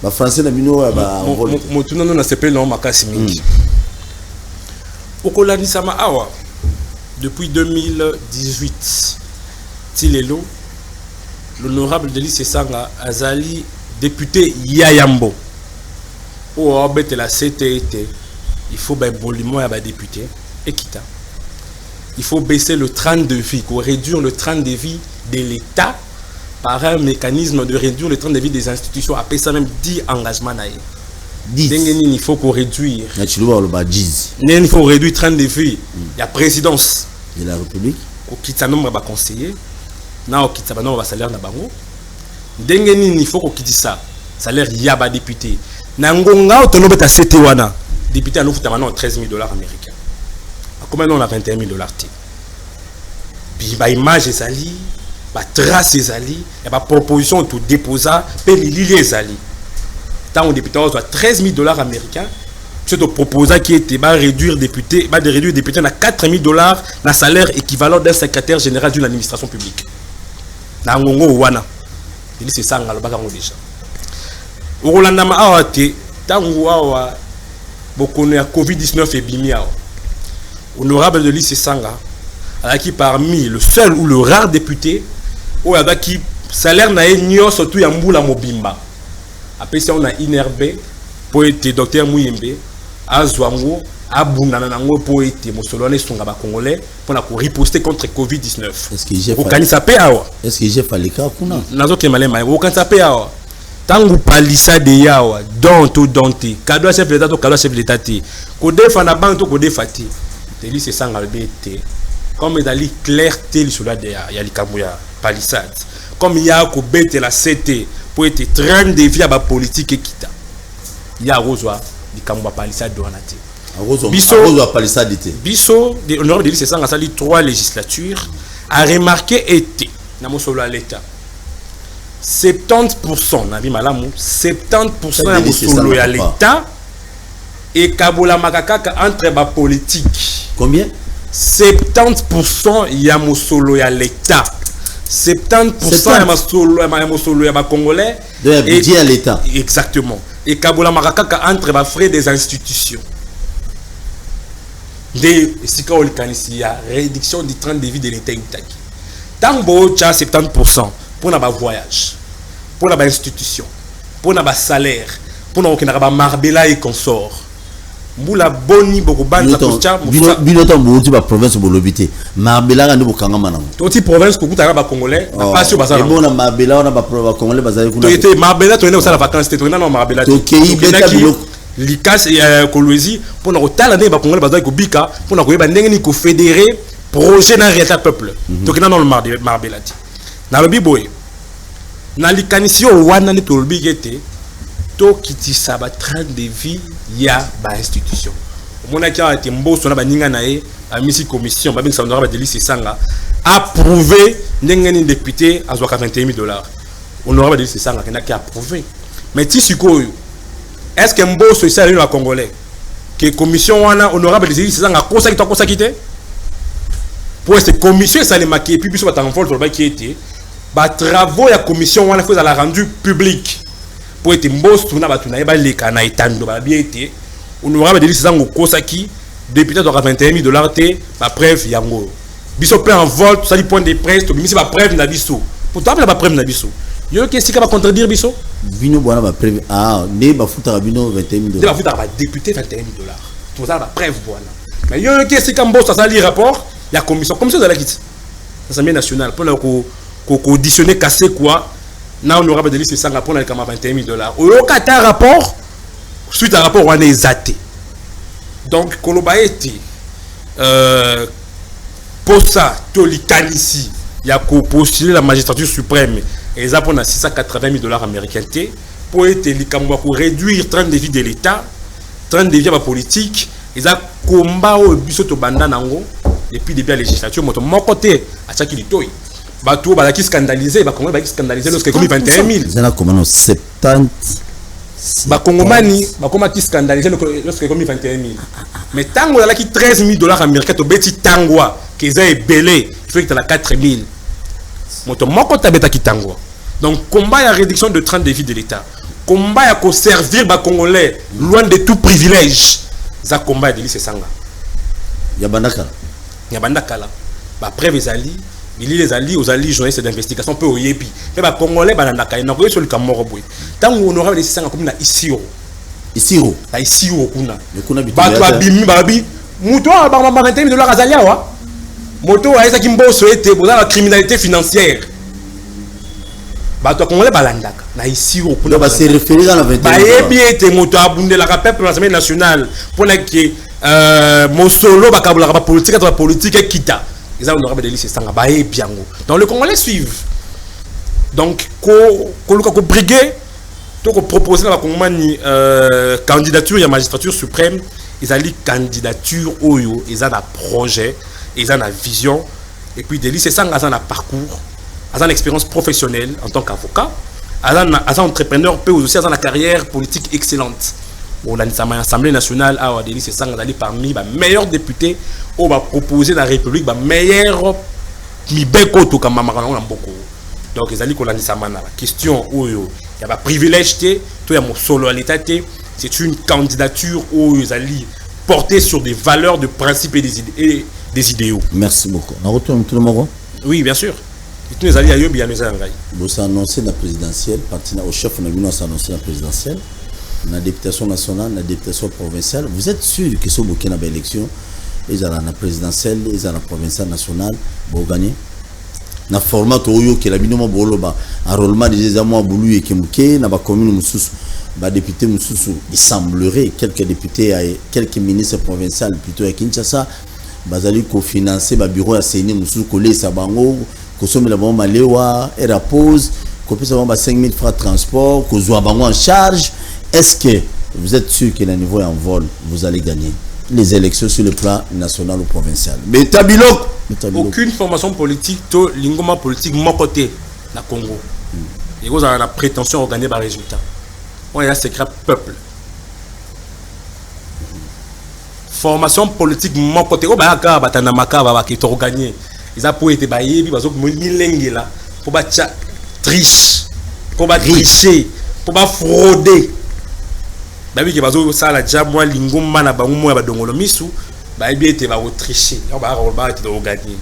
S2: ba français na bino ba
S3: motuna no na sepele no makasi mingi Okolani Sama Awa, depuis 2018, Tilelo, l'honorable Delis Sanga Azali, député Yayambo, ou Obet la CTT, il faut ben boliment à député, et quitta. Il faut baisser le train de vie, pour réduire le train de vie de l'État par un mécanisme de réduire le train de vie des institutions, après ça même 10 engagements. Il faut qu'on réduire. Il faut réduire le train de vie. Il y a présidence
S2: de la République.
S3: Il y a nombre de conseillers. Il y a nombre de salaire. Il faut qu'on dise ça. Salaire, il y a des députés. Il y a des députés. Nous avons $13,000 américains. Combien on a $21,000? Puis il y a image et sali, il y a trace et sali, il y a proposition tout déposer, puis il y a tant on député soit $13,000 américains, c'est de proposer qui était réduire député, de réduire député à $4,000 le salaire équivalent d'un secrétaire général d'une administration publique. Na ngongo wana. Il c'est ça ngalo bakango déjà. Rolanda ma awate tango awa bokono ya COVID-19 et bimi awa. Honorable de lycée Sanga qui parmi le seul ou le rare député où il y a qui salaire na enyo surtout ya mbula mobimba. Après ça on a inerbe pour être docteur Mouyembe azwango abundana nango pour être mosolone songa ba congolais pour na riposter contre COVID-19.
S2: Est-ce que j'ai
S3: kanisa pe awa?
S2: Est-ce que j'ai fallu ka kuna?
S3: Nazo kemalema o kanisa pe awa. Tangu palisa de yawa donto donté cadeau chef de l'état to cadeau chef de l'état ti ko defana banto ko defati teli c'est sanga bete comme dans li clarté sur la de ya likambo ya palissade comme il y a ko bete la CT pour être train de vie à ba politique kita ya rozwa likambo ba palissade donati
S2: biso palissade te
S3: biso de honorable de c'est sanga sali 3 législatures a remarqué été na mosolo à l'état 70% na bi malamu 70% ya mosolo ya l'état et kabola makakaka entre ba politique
S2: combien
S3: 70% ya mosolo ya l'état 70% ya mosolo ya ba congolais
S2: de budget à l'état
S3: exactement et kabola makakaka entre ba frais des institutions de sika olikanisi ya réduction du train de vie de l'état itaki tango cha 70% pour na ba voyage pour na ba institution pour na ba salaire pour na okena ba marbela et consort mbula boni boko banza kocha
S2: bino tambo ti ba province bolobité marbela ga ndebo kanga manango
S3: to ti province ko kuta ba congolais na pasio bazana
S2: et bona marbela na ba congolais bazali kuna
S3: to était marbela to ene osala vacances to ena na marbela
S2: to kei beta bilo
S3: likas kolwezi pour na otala ne ba congolais bazali ko bika pour na ko yeba ndenge ni ko fédérer projet na réalité peuple to kena na marbela ti na lobi boy na likanisio wana ni to lobi gete to kitisa ba train de vie ya ba institution mona kia ati mboso na baninga na e a misi commission ba binga honorable de lycée Sanga approuvé ndenge ni député azwaka $21,000 honorable de lycée Sanga kena ki approuvé mais ti sikoyo est-ce que mboso isa le congolais que commission wana honorable de lycée Sanga kosa kite pour cette commission ça les maquer puis biso ba tanfol to ba ki était ba travaux ya commission wana faut la rendu public pour être mboso na batu na ba leka na etando ba bien été honorable de lycée Sanga kosaki député doit $21,000 te ba preuve yango biso plein en vote ça dit point de presse to bimisi ba preuve na biso pourtant ba preuve na biso Yo qu'est-ce qui va contredire biso?
S2: Bino bona ba prévu. Ah, ne ba futa bino 21 000
S3: $. Va futa ba député 21 $. Tout ça va preuve voilà. Mais yo qu'est-ce qui mbosa ça li rapport, il y a commission de la quitte. L'Assemblée nationale pour la auditionner casser quoi. Na honorable de liste ça rapport na kama 21 $. Au kata rapport suite à rapport on est zaté. Donc koloba été pour ça tolikanisi il y a postuler la magistrature suprême et ça pour 680 $. Américains pour être pour réduire 30 défis de l'État 30 défis à politique et ça combat au biso to banda nango depuis début la législature moto mon côté à chaque litoi bato ba qui scandaliser ba Congo ba scandaliser lorsque comme 21 000
S2: zana comment 70
S3: ba Congomani ba comment qui scandaliser lorsque comme 21 000 mais tango là qui 13 $. Américains to beti tangwa que ça est belé il faut que tu as 4 000 moto mon côté beta qui tangwa donc combat la réduction de 30 défis de l'État combat à servir les Congolais loin de tout privilège ça combat de lycée sanga
S2: Yabandaka
S3: là bah preuve les alliés les alliés aux alliés journalistes d'investigation peu au yebi mais bah Congolais bah nandaka na ko sur le Camoro boy tant honorable lycée sanga comme na Isiro kuna bah toi bimi babi muto ba 21 $ azalia wa moto a esa kimbo souhaité pour la criminalité financière. Bah toi congolais balandaka na ici au kuna
S2: ba se référer dans la 21
S3: bah bien te moto abundé la peuple l'Assemblée nationale pour que mon solo ba kabula ba politique kita ils ont honorable de lycée sanga ba bien donc le congolais suivent donc ko briguer to ko proposer la congomani candidature ya magistrature suprême ils ont candidature oyo ils ont un projet ils ont une vision et puis des lycées sans un parcours ils ont une expérience professionnelle en tant qu'avocat ils ont un entrepreneur peut aussi avoir une carrière politique excellente au l'Assemblée nationale a des lycées sans aller parmi les meilleurs députés on va proposer la République les meilleurs mibeko to comme maman beaucoup donc ils ont dit qu'on a la question où il y a pas privilège tout y a mon solo à l'état c'est une candidature où ils ont porté sur des valeurs de principes et des idéaux. Merci beaucoup. Oui, bien sûr. Vous
S2: avez annoncé la présidentielle, au chef de l'Union a annoncé la présidentielle, la députation nationale, la députation provinciale. Vous êtes sûr que ce bouquet dans l'élection, ils ont la présidentielle, ils ont la provinciale nationale, vous gagnez? Na format oyo que la binoma boloba enrôlement des amours boulu et kemuke na ba commune mususu ba député mususu il semblerait quelques députés quelques ministres provinciaux plutôt à Kinshasa bazali ko financer ba bureau ya CENI mususu ko lesa bango ko somela bango malewa et la pause ko pesa bango 5 000 francs de transport ko zwa bango en charge. Est-ce que vous êtes sûr que le niveau est en vol vous allez gagner les élections sur le plan national ou provincial? Mais tabilok
S3: aucune formation politique, tout l'ingoma politique, mon côté, na Congo. Et vous avez la prétention de gagner des résultats. On est là, c'est grave peuple. Formation politique, mon côté, oh bah aka batana makaba qui t'ont gagné. Ils ont pour être baillé, puis bazok milenge là, pour battre triche, pour battre tricher, pour battre frauder. Bah oui que bazok ça la déjà moi l'ingoma na bango moi ba dongolo misu. Bah bien te va tricher on va te gagner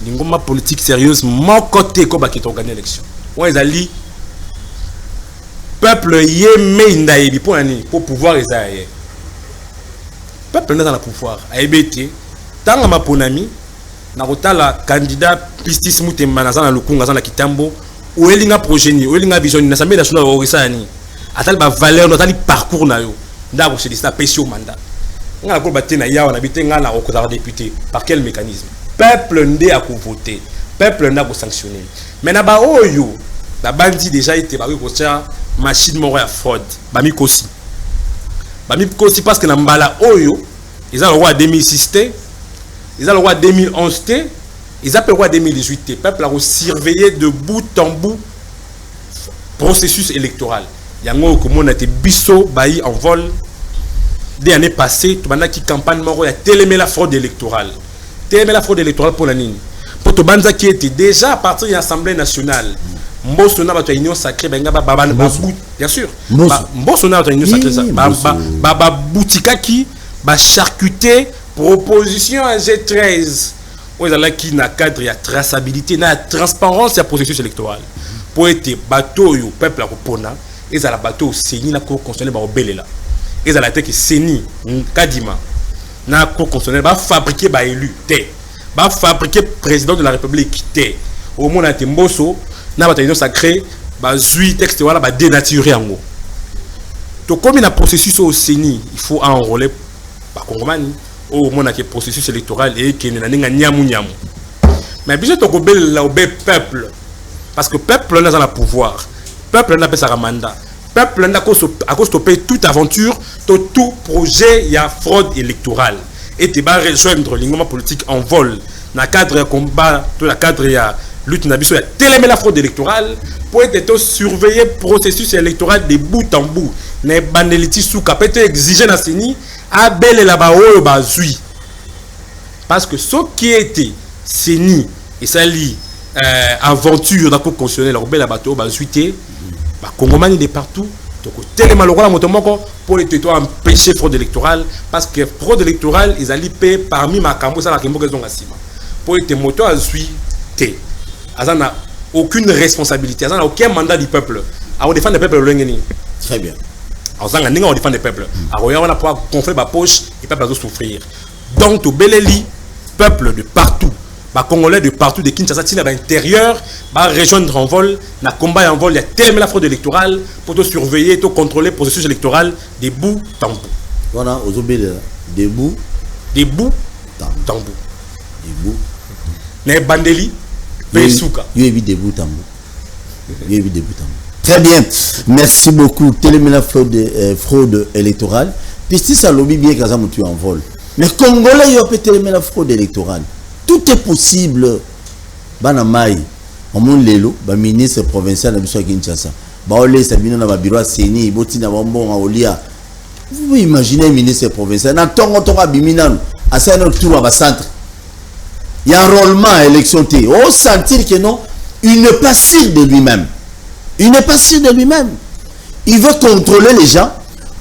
S3: l'ingoma politique sérieuse mon côté comme qui t'ont gagné l'élection on les alliés peuple yémé ndaïbi pour pouvoir les ailleurs peuple n'est dans le pouvoir aibete tant ma ponami na la candidat pistis mutemba na lukunga na kitambo ou elinga progénie ou elinga vision na l'Assemblée nationale orisani atal ba valeur notali parcours na yo ndako c'est ça pécio mandat. On a député. Par quel mécanisme? Peuple n'a pas voté. Peuple n'a pas sanctionné. Mais na oyo, la bandit déjà été machine morale fraude. Bami kosi parce que na mbala oyo, ils ont le roi 2006, ils ont le roi 2011, ils ont le roi 2018. Peuple a surveillé de bout en bout processus électoral. Yango comme on a été bisso bailli en vol. Des années passées, tout le monde qui campagne moro a télémé la fraude électorale. Télémé la fraude électorale pour la ligne. Pour tout le qui était déjà à partir de l'Assemblée nationale. Mbosso na ba union sacrée benga ba bien sûr. Mbosso na ba union sacrée ba boutika qui ba charcuter proposition à G13. Où ils qui na cadre ya traçabilité na transparence ya processus électoral. pour être bateau au peuple à Kopona et ça la bateau Seni na cour constitutionnelle ba obelela et ça la tête que Seni Kadima na cour constitutionnelle ba fabriquer ba élu té ba fabriquer président de la République té au monde a Mbosso na ba union sacré ba zui texte wala ba dénaturer en gros to comme il a processus au Seni il faut enrôler ba Congomani au monde a processus électoral et qui na ninga nyamu nyamu mais bien to kobel la obé peuple parce que peuple n'a pas le pouvoir. Peuple n'a pas sa mandat. Peuple n'a pas stopper toute aventure, tout projet, il y a fraude électorale. Et tu vas rejoindre l'engagement politique en vol. Dans le cadre de combat, dans le cadre de lutte, il y a tellement la fraude électorale pour être surveiller le processus électoral de bout en bout. Les banalités sous capete exiger la CENI à bel et là-bas au bazui. Parce que ce qui était CENI et ça lit aventure dans le cours constitutionnel, la bateau, les Congomani de partout, donc tellement le pour empêcher fraude électorale, parce que fraude électorale, ils allaient payer parmi ma cambo, ça la cambo qu'ils ont assis. Pour être moto à suivre, ils n'ont aucune responsabilité, ils n'ont aucun mandat du peuple. À défendre le peuple,
S2: très bien.
S3: On défend le peuple. On va pouvoir gonfler ma poche et le peuple va souffrir. Donc, au Beleli, peuple de partout. Les Congolais de partout, de Kinshasa, à l'intérieur, rejoindre en vol, na combat en vol, il y a tellement la fraude électorale pour te surveiller, te contrôler le processus électoral de bout en bout.
S2: Voilà, aux obéis de bout
S3: en bout.
S2: De bout.
S3: Les bandeli, Pesouka.
S2: Il y a eu des bouts en bout. Très bien, merci beaucoup. Tellement la fraude électorale. Puis si ça lobby bien quand ça me tue en vol. Mais Congolais, il y a peut-être la fraude électorale. Tout est possible. Banamai, on monte l'élo, le ministre provincial de Kinshasa. Baolé, c'est bien dans le bureau à Seni, Botina Bambon à Olia. Vous pouvez imaginer le ministre provincial. Dans ton tour Biminan, à Saint-Tour à centre. Il y a un enrôlement à l'élection. On sentir que non, il n'est pas sûr de lui-même. Il n'est pas sûr de lui-même. Il veut contrôler les gens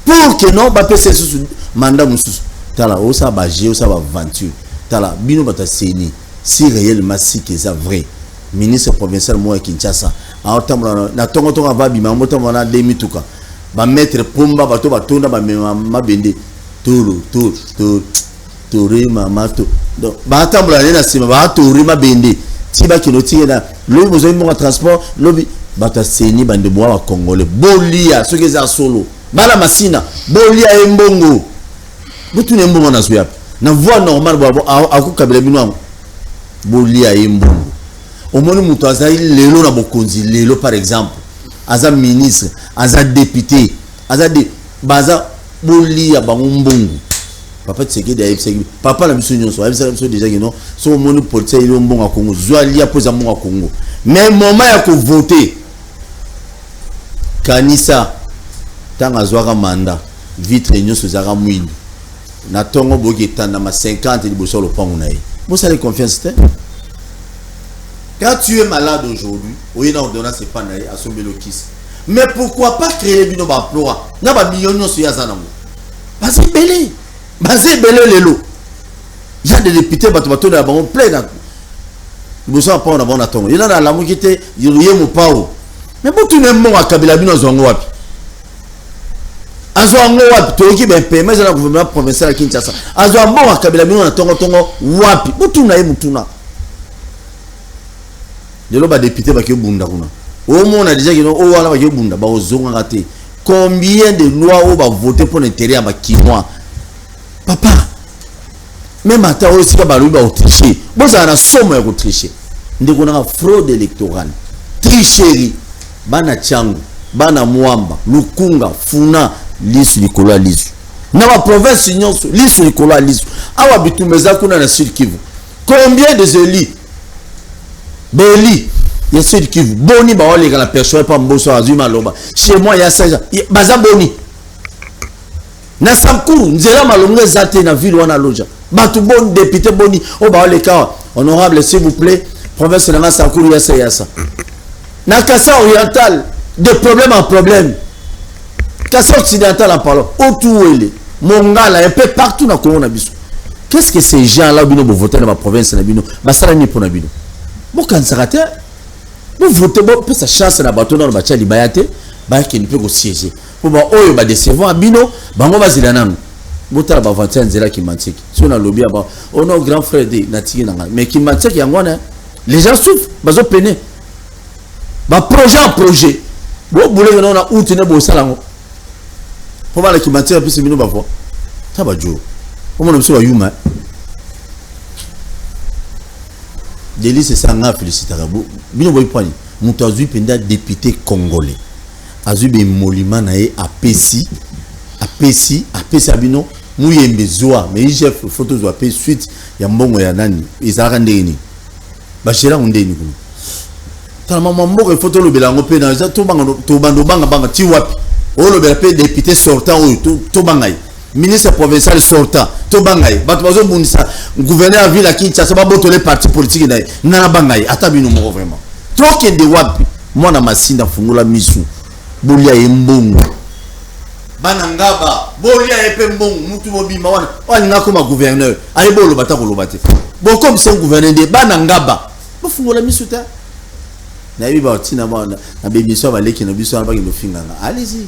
S2: pour que non, bah, c'est ce mandat moussous. Tala, ça va gérer, ça va aventure. Tala, bino bata Seni, si réellement si que c'est vrai. Ministre provincial moi Kinshasa. En autant na tongo tonga va bima, moto mona demi tuka. Ba mettre pomba bato batonda ba ma bende. Toro mama to. Donc ba tambula na sima ba toro ma bende. Tiba kino tigena. Lo besoin de transport, lobi bata Seni bande bois congolais. Bolia, ce que ça solo. Bala masina, bolia embongo. Butu ne mbongo na suya. Na voix normale ako kabila bino bolia embongo. Au moins muto azali lelo na bokonzi lelo par exemple. Aza ministre, aza député, aza de baza bolia bango mbongo. Papa tseke de ayebisaki papa la biso nyonso ayebisaki biso déjà que non so moni politique ile mbongo Congo zwalia poza mbongo Congo mais moment ya ko voter kanisa tanga zwaka mandat vitre nyonso zaka mwini na tongo boki tanda ma 50 liboso lo pango na ye vous avez confiance te quand tu es malade aujourd'hui oui na ordonnance c'est pas na ye asombelo kisi mais pourquoi pas créer bino ba emploi na ba millions nyonso ya zanango parce belé basé belé lelo il y a des députés bato na bango plein liboso pa na bona tongo ina na lamu kite yeye mo pao mais botu ne mo akabila bino zongo wapi azwango wapi toki ben paiement za gouvernement provincial à Kinshasa azwango akabila bino na tongo wapi botu na ye mutuna lelo ba député ba ke bunda kuna au moins on a déjà que non o wala ba ke bunda ba ozonga raté combien de lois on va voter pour l'intérêt à Bakinois papa même à ta aussi ba lui ba tricher bon ça na somme ya ko tricher ndeko na fraude électorale tricherie bana changu bana muamba lukunga funa lisu likola lisu na ba province nyonso lisu likola lisu awa bitumeza kuna na Sud Kivu combien de élus Beli ya Sud Kivu boni ba olega la personne pas mboso azuma loba chez moi ya ça baza boni na Sankuru nzela malongo zate na ville wana loja batu bon député boni o ba oleka honorable s'il vous plaît province na Sankuru ya ça na Kassa oriental de problème en problème Kassa occidental en parlant Otuwele Mongala un peu partout na Congo na biso qu'est-ce que ces gens là bino bo voter dans ma province na bino basala ni pour na bino bokansaka te Pour voter, bon, peut sa chance na bateau dans le bâtiment libayate, bah qui ne peut que siéger. Pour bah oh bah décevoir abino, bah on va zilanam. Bota ba vantia nzela qui mantique. Si on a lobby bah on a grand frère de natiki nanga, mais qui mantique yangwana. Les gens souffrent, bah zo peine. Bah projet en projet. Bon boule on a outil na bo salango. Pour voir qui mantique puis c'est bino bah voir. Ça va jouer. Au moins on se voit yuma. Délice c'est ça féliciter Rabo. Bino boy point. Moutazui penda député congolais. Azui be molima na e apesi abino muyembe zoa mais chef photo zo apesi suite ya mbongo ya nani izaka ndeni bashira ndeni kuno tala mama mboko photo lo belango pe na za to banga ti wapi o lo bela pe député sortant o to banga ministre provincial sortant to banga bato bazo munisa gouverneur ville à Kinshasa ba boto les partis politiques na banga ata bino moko vraiment trop de wapi mwana masinda fungula misu bolia embongo bana ngaba bolia epe mbongo mutu mobima wana ngako ma gouverneur ali bolo bata ko lobate bon comme c'est un gouverneur de bana ngaba bo fungola misuta na yiba otina bana na bebiso baleki na biso ba kino finganga allez-y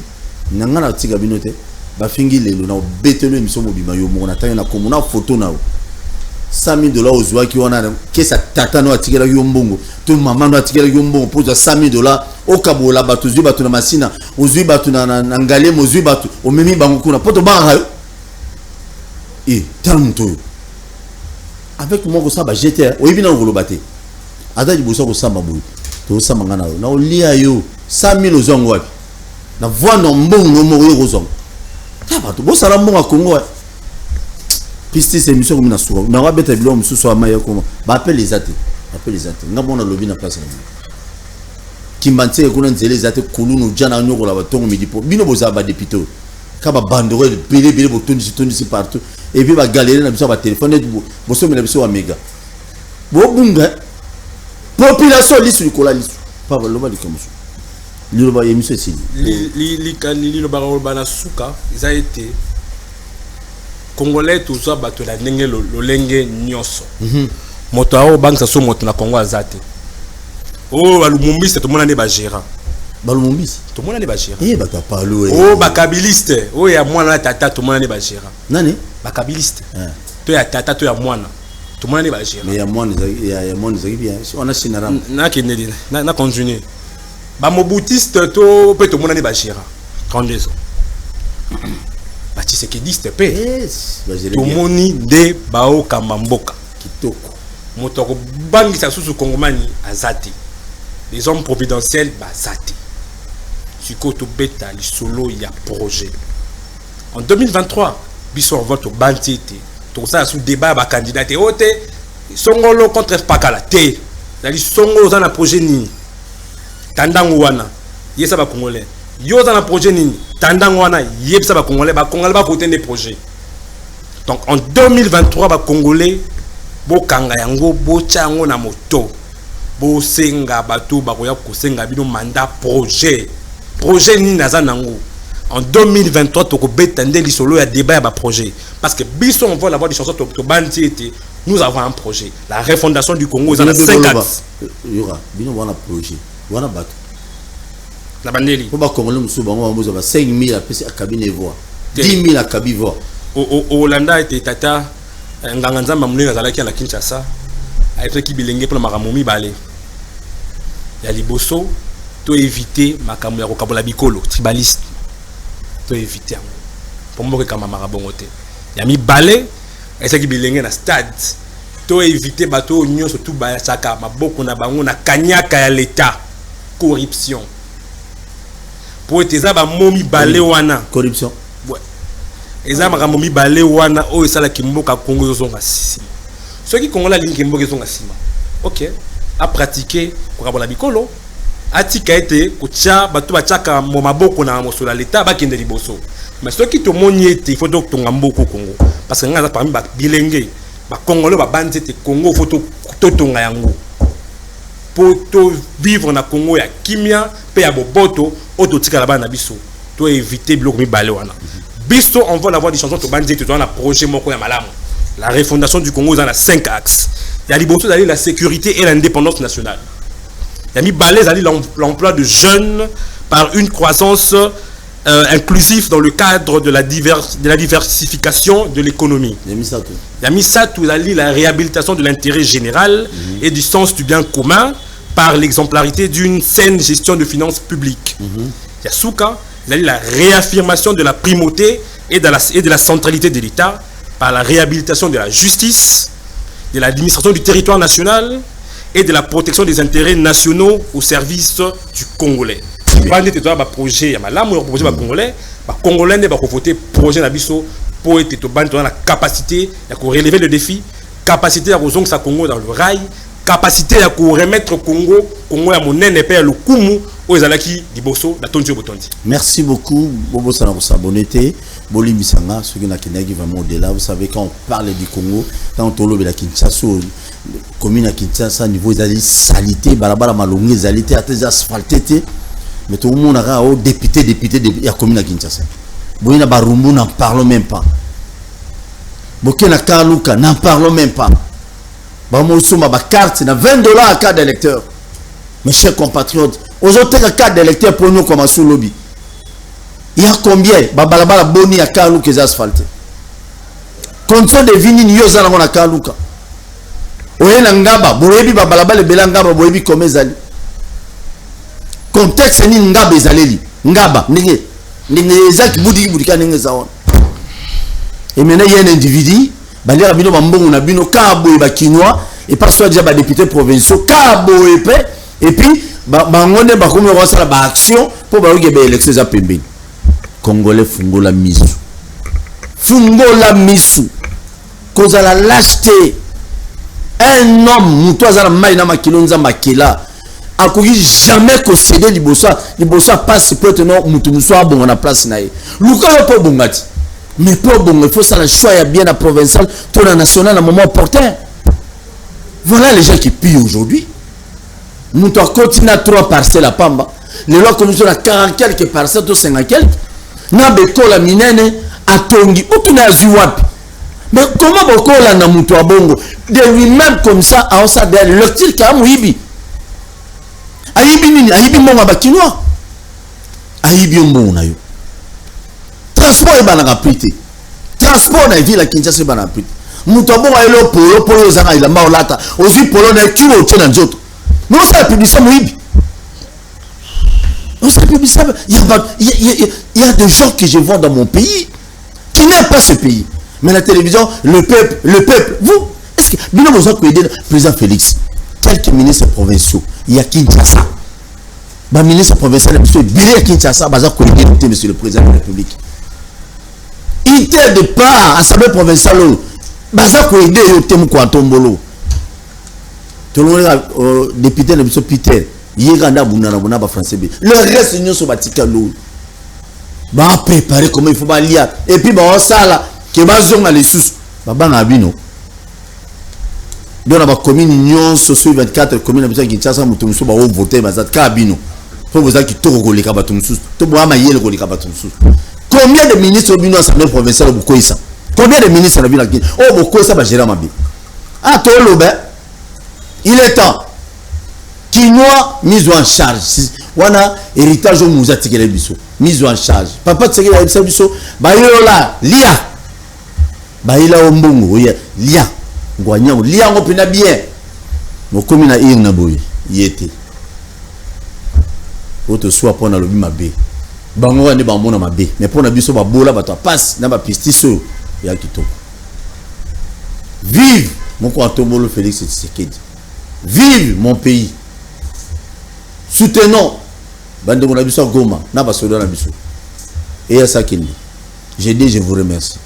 S2: nganga na tika binote ba fingi lelo na betelo emiso mobima yo mo na tanya na komuna photo na $100,000 ozwa ki wana kesa tata no atikela yo mbongo to mama no atikela yo mbongo pour $100,000 okabola batu zwi batu na masina ozwi batu na ngale mozwi batu omemi bango kuna poto banga yo tanto avec moi ko saba jeter oyibi na ngolo bate ata diboso ko samba boy to samba ngana yo na olia yo $100,000 ozongo wapi na voix no mbongo mo yo kozongo ta batu bo sala mbongo Kongo piste c'est mission comme na soura na wa beta bilo mususu amaya koma ba appelle les athées ngabona lobby na place na kimbanté kuna nzele zate kulunu jana nyoko la batongo midipo bino boza ba député ka ba banderole bele botondi partout et puis ba galérer na biso ba téléphone bo so mena biso wa mega bo bunga population lisu kola lisu pa ba loba likamusu lilo ba émission ci
S3: li lo ba na suka ils a été Congolais tout ça bato la ndenge lolenge nyoso moto ao bank so moto na Congo azate o balumumbiste to mona ne ba gérant
S2: balumumbiste
S3: to mona ne ba gérant
S2: bata palo
S3: o bakabiliste o ya mwana tata to mona ne ba gérant
S2: nani
S3: bakabiliste to ya tata to ya mwana to mona ne ba gérant
S2: mais ya mwana zaki bien on a sinara
S3: na kenedi na continuer ba mobutiste to pe to mona ne ba gérant conduise bati sekediste pe to moni de bao kamamboka
S2: kitoko
S3: motoko bangi sa susu kongomani azati les hommes providentiels bazati siko to beta li solo ya projet en 2023 biso on vote bandité to ça sous débat ba candidat ote songolo contre pakala te dali songo za na projet ni tandangu wana yesa ba congolais yo za na projet ni tandangu wana yebsa ba congolais ba voter des projets donc en 2023 ba congolais bo kanga yango bo chango na moto bo senga bato ba koya ko senga bino mandat projet ni naza nango en 2023 to ko betande li solo ya débat ba projet parce que biso on va avoir des chansons to bandi été nous avons un projet la refondation du Congo dans 5 axes
S2: yora bino wana projet wana bato
S3: la bandeli
S2: ko ba congolais musu bango bamuza ba 5,000 à pesi akabine voix 10,000 akabi voix
S3: au Hollanda était tata nganga nzamba mlinga zalaki na Kinshasa aitre ki bilenge pour makamomi balé ya liboso to éviter makambo ya kokabola bikolo tribaliste to éviter pour mo kama makabongote ya mi balé aitre ki bilenge na stade to éviter bato nyonso tout ba chaka maboko na bango na kanyaka ya l'état corruption pour eteza ba momi balé wana
S2: corruption
S3: eza makambo mibale wana oyo esala kimboka Congo yozonga sima soki Congo la linki mboka yozonga sima ok a pratiquer kokabola bikolo atika ete kotia bato bachaka mo maboko na mosola l'état bakende liboso mais soki to moni ete il faut donc tonga mboko Congo parce que ngaza parmi ba bilenge ba congolais ba bandi ete Congo faut to tonga yango pour to vivre na Congo ya kimia pe ya boboto oto tika la bana biso to éviter biloko mibale wana biso on va avoir des chansons to bandi to dans la projet moko ya malamu la refondation du Congo dans la 5 axes ya liboso d'aller la sécurité et l'indépendance nationale Il y a mis balèze l'emploi de jeunes par une croissance inclusive dans le cadre de la diversification de l'économie. Il y a mis ça tout la réhabilitation de l'intérêt général et du sens du bien commun par l'exemplarité d'une saine gestion de finances publiques. Il y a Souka, il y a la réaffirmation de la primauté et de la centralité de l'État par la réhabilitation de la justice, de l'administration du territoire national et de la protection des intérêts nationaux au service du Congolais. Bande te doit projet ya malamu projet ba congolais ne ba voter projet na biso pour être to bande la capacité ya ko relever le défi, capacité ya kozonga sa Congo dans le rail, capacité ya ko remettre Congo ya monene pe le kumu o ezalaki liboso na tonjo botondi.
S2: Merci beaucoup Bobo sana ko s'abonner Boli Misanga ce qui n'a qui vraiment au-delà. Vous savez quand on parle du Congo, quand on lobe la Kinshasa commune à Kinshasa niveau des salité balabala malongi salité à asphalté. Mais tout le monde a un député de la commune à Kinshasa. Boina Barumbu n'en parlons même pas. Bokena Kaluka n'en parlons même pas. Bamoussouma ba carte na $20 à carte d'électeur. Mes chers compatriotes, aujourd'hui la carte d'électeur pour nous comme à sous-lobby. Il y a combien Babalabala boni à Kaluka les asphaltés. Condition de vie ni yo zala na Kaluka. Oyena ngaba, boyebi babalabala belangaba boyebi komezali. Contexte ni ngaba ezaleli ngaba ndenge ezaki budi ka ndenge zaona et maintenant il y a un individu balia bino bambongo na bino kabo ba kinwa et parce que déjà ba député provinciaux kabo et puis bangone ba komi ko sala ba action pour ba oge ba élection za pembeni congolais fungola misu cause la lâcheté un homme muto azala mai na makilonza makela a jamais concédé libosa passe peut non mutumuswa bon na place nae luka po bongati mais pour bon il faut ça le choix ya bien la provinciale tout la nationale à moment opportun. Voilà les gens qui pillent aujourd'hui. Nous doit continuer à 3 parcelles à Pamba les lois comme sur la 40 quelques parcelles tout 50 quelques na beko la minene atongi okina ziwapi. Mais comment boko la na mutu abongo de lui-même comme ça à ça de le tir ka muibi ayibi nini ayibi mbongo bakinois ayibi mbongo na yo transport ebana prité transport na ville à Kinshasa ebana prité mutu abongo elo polo zanga ila maolata ozi polo na kilo tena nzoto mais on sait publicité muibi on sait publicité il y a des gens que je vois dans mon pays qui n'aiment pas ce pays mais la télévision le peuple vous est-ce que bino besoin que aider président Félix quelques ministres provinciaux il y a Kinshasa ba ministre provincial monsieur Bilé Kinshasa baza ko aider monsieur le président de la République il était de part assemblée provinciale baza ko aider yo temu ko Antombolo to le député de monsieur Peter yeganda bunana ba français le reste union so batika lo ba préparer comment il faut ba lire et puis ba sala que bazonga les sous babanga bino dans la commune union socio 24 commune de Kinshasa mutumso ba voter bazat kabino faut vous qui to ko leka batumsu to bo amayele ko leka batumsu combien de ministres bino assemblée provinciale bukoisa combien de ministres na bino oh bukoisa ba gérer mabi ah to lobe il est temps Kinois mise en charge wana héritage au muza tikele biso mise en charge papa tikele biso ba yola lia ba ila ombongo oya lia ngwanya lia ngopina bien mokomi na ir na boye yete autre soit pour na lobi mabe bango wane ba mona mabe mais pour na biso ba bola ba to passe na ba pistiso ya kitoko vive mon Antombolo Félix Tshisekedi vive mon pays soutenons bande mon biso Goma na ba soda na biso et à ça qu'il j'ai dit je vous remercie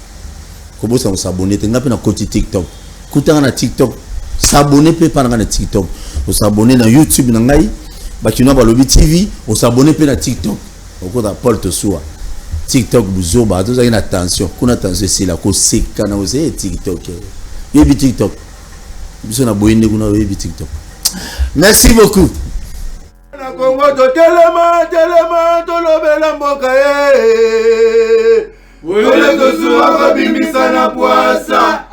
S2: comment ça s'abonner tenga pe na côté TikTok kutanga na TikTok s'abonner pe pa na TikTok o s'abonner na YouTube na ngai ba kino ba lobi TV o s'abonner pe na TikTok o ko da Paul Tosua TikTok buzo ba to za ina attention kuna attention c'est la ko seka na ose TikTok yebi TikTok biso na boyinde kuna yebi TikTok merci beaucoup
S1: na Congo to telema to lobela mboka Wole Tosua kabimisa na poasa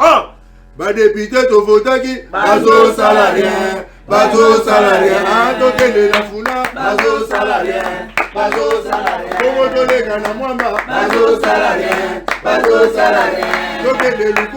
S1: ba député to votaki bazo sala rien bazo salarié, tokende na funa, bazo salarié, bazo salarié, komo tolega na mwamba, bazo salarié, tokende luku.